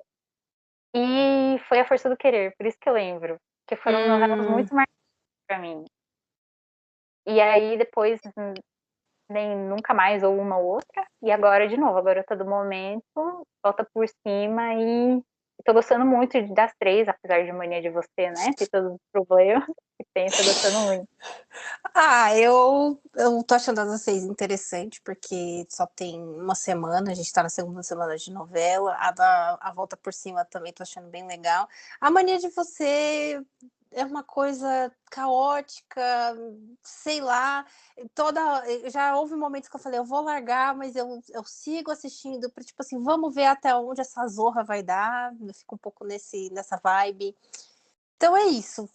Speaker 1: e foi A Força do Querer, por isso que eu lembro, que foram novelas
Speaker 2: Hum,
Speaker 1: muito marcantes pra mim. E aí depois nem nunca mais ou uma ou outra, e agora de novo, agora todo momento, volta por cima e tô gostando muito das 3, apesar de Mania de Você, né? Tem todos os problemas que tem, tô gostando muito.
Speaker 2: eu tô achando as 6 interessante, porque só tem uma semana, a gente tá na segunda semana de novela. A Volta por Cima também tô achando bem legal. A Mania de Você é uma coisa caótica, sei lá. Já houve momentos que eu falei, eu vou largar, mas eu sigo assistindo, pra, tipo assim, vamos ver até onde essa zorra vai dar. Eu fico um pouco nessa vibe. Então é isso.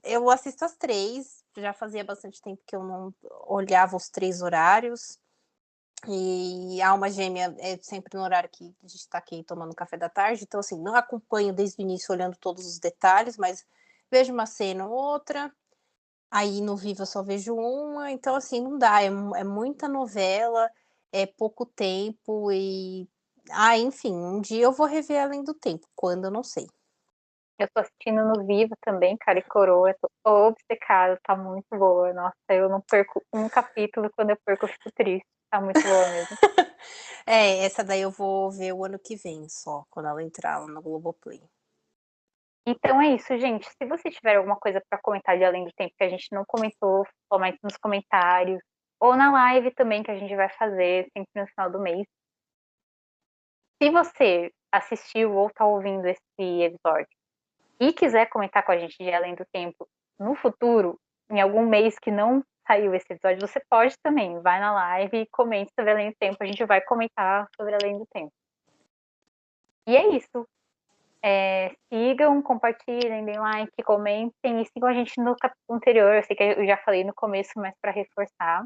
Speaker 2: Eu assisto as 3, já fazia bastante tempo que eu não olhava os 3 horários. E Alma Gêmea é sempre no horário que a gente está aqui tomando café da tarde, então, assim, não acompanho desde o início olhando todos os detalhes, mas vejo uma cena ou outra. Aí no Vivo eu só vejo uma, então assim, não dá, é muita novela, é pouco tempo e enfim, um dia eu vou rever Além do Tempo, quando eu não sei.
Speaker 1: Eu tô assistindo no Vivo também, cara e coroa, eu tô obcecada, tá muito boa. Nossa, eu não perco um capítulo, quando eu perco eu fico triste, tá muito boa mesmo.
Speaker 2: É, essa daí eu vou ver o ano que vem só, quando ela entrar lá no Globoplay.
Speaker 1: Então é isso, gente. Se você tiver alguma coisa para comentar de Além do Tempo que a gente não comentou, somente nos comentários, ou na live também que a gente vai fazer sempre no final do mês. Se você assistiu ou está ouvindo esse episódio e quiser comentar com a gente de Além do Tempo no futuro, em algum mês que não saiu esse episódio, você pode também. Vai na live e comente sobre Além do Tempo. A gente vai comentar sobre Além do Tempo. E é isso. Sigam, compartilhem, deem like, comentem e sigam a gente no capítulo anterior. Eu sei que eu já falei no começo, mas para reforçar.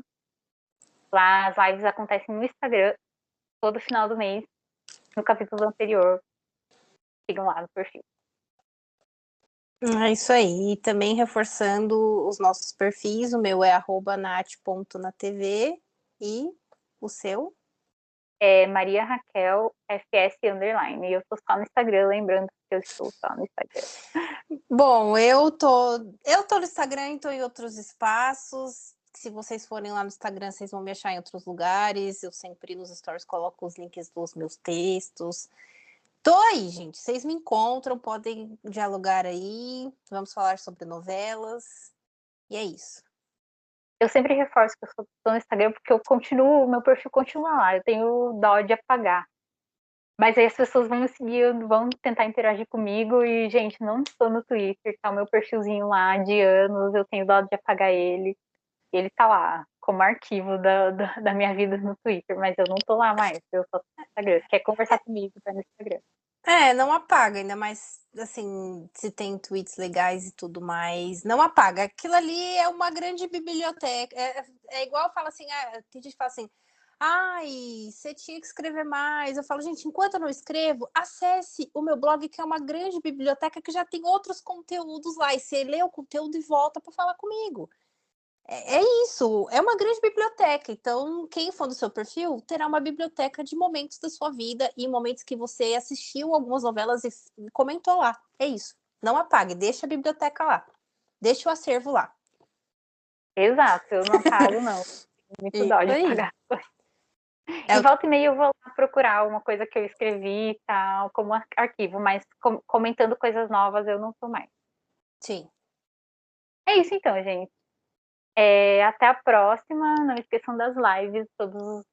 Speaker 1: Lá as lives acontecem no Instagram todo final do mês, no capítulo anterior. Sigam lá no perfil.
Speaker 2: É isso aí. E também reforçando os nossos perfis, o meu é @nat.natv e o seu?
Speaker 1: É Maria Raquel FS _. E eu tô só no Instagram, lembrando que eu estou só no Instagram.
Speaker 2: Bom, eu tô no Instagram e tô em outros espaços. Se vocês forem lá no Instagram, vocês vão me achar em outros lugares. Eu sempre nos stories coloco os links dos meus textos. Tô aí, gente. Vocês me encontram, podem dialogar aí. Vamos falar sobre novelas. E é isso.
Speaker 1: Eu sempre reforço que eu estou no Instagram porque o meu perfil continua lá. Eu tenho dó de apagar. Mas aí as pessoas vão me seguir, vão tentar interagir comigo e, gente, não estou no Twitter, tá o meu perfilzinho lá de anos, eu tenho dó de apagar ele. Ele tá lá, como arquivo da minha vida no Twitter, mas eu não tô lá mais, eu só tô no Instagram. Se quer conversar comigo, tá no Instagram.
Speaker 2: É, não apaga, ainda mais assim, se tem tweets legais e tudo mais, não apaga. Aquilo ali é uma grande biblioteca. É igual fala assim, tem gente que fala assim, ai, você tinha que escrever mais. Eu falo, gente, enquanto eu não escrevo, acesse o meu blog, que é uma grande biblioteca que já tem outros conteúdos lá. E você lê o conteúdo e volta para falar comigo. É isso, é uma grande biblioteca. Então, quem for do seu perfil terá uma biblioteca de momentos da sua vida e momentos que você assistiu algumas novelas e comentou lá. É isso. Não apague, deixa a biblioteca lá. Deixa o acervo lá.
Speaker 1: Exato, eu não apago, não. Tenho muito
Speaker 2: Isso
Speaker 1: dó de
Speaker 2: aí.
Speaker 1: apagar.
Speaker 2: É
Speaker 1: E
Speaker 2: o...
Speaker 1: volta e meia eu vou lá procurar uma coisa que eu escrevi e tal, como arquivo, mas comentando coisas novas eu não tô mais.
Speaker 2: Sim.
Speaker 1: É isso então, gente. Até a próxima. Não esqueçam das lives todos os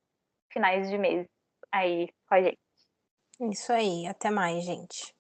Speaker 1: finais de mês aí com a gente.
Speaker 2: Isso aí. Até mais, gente.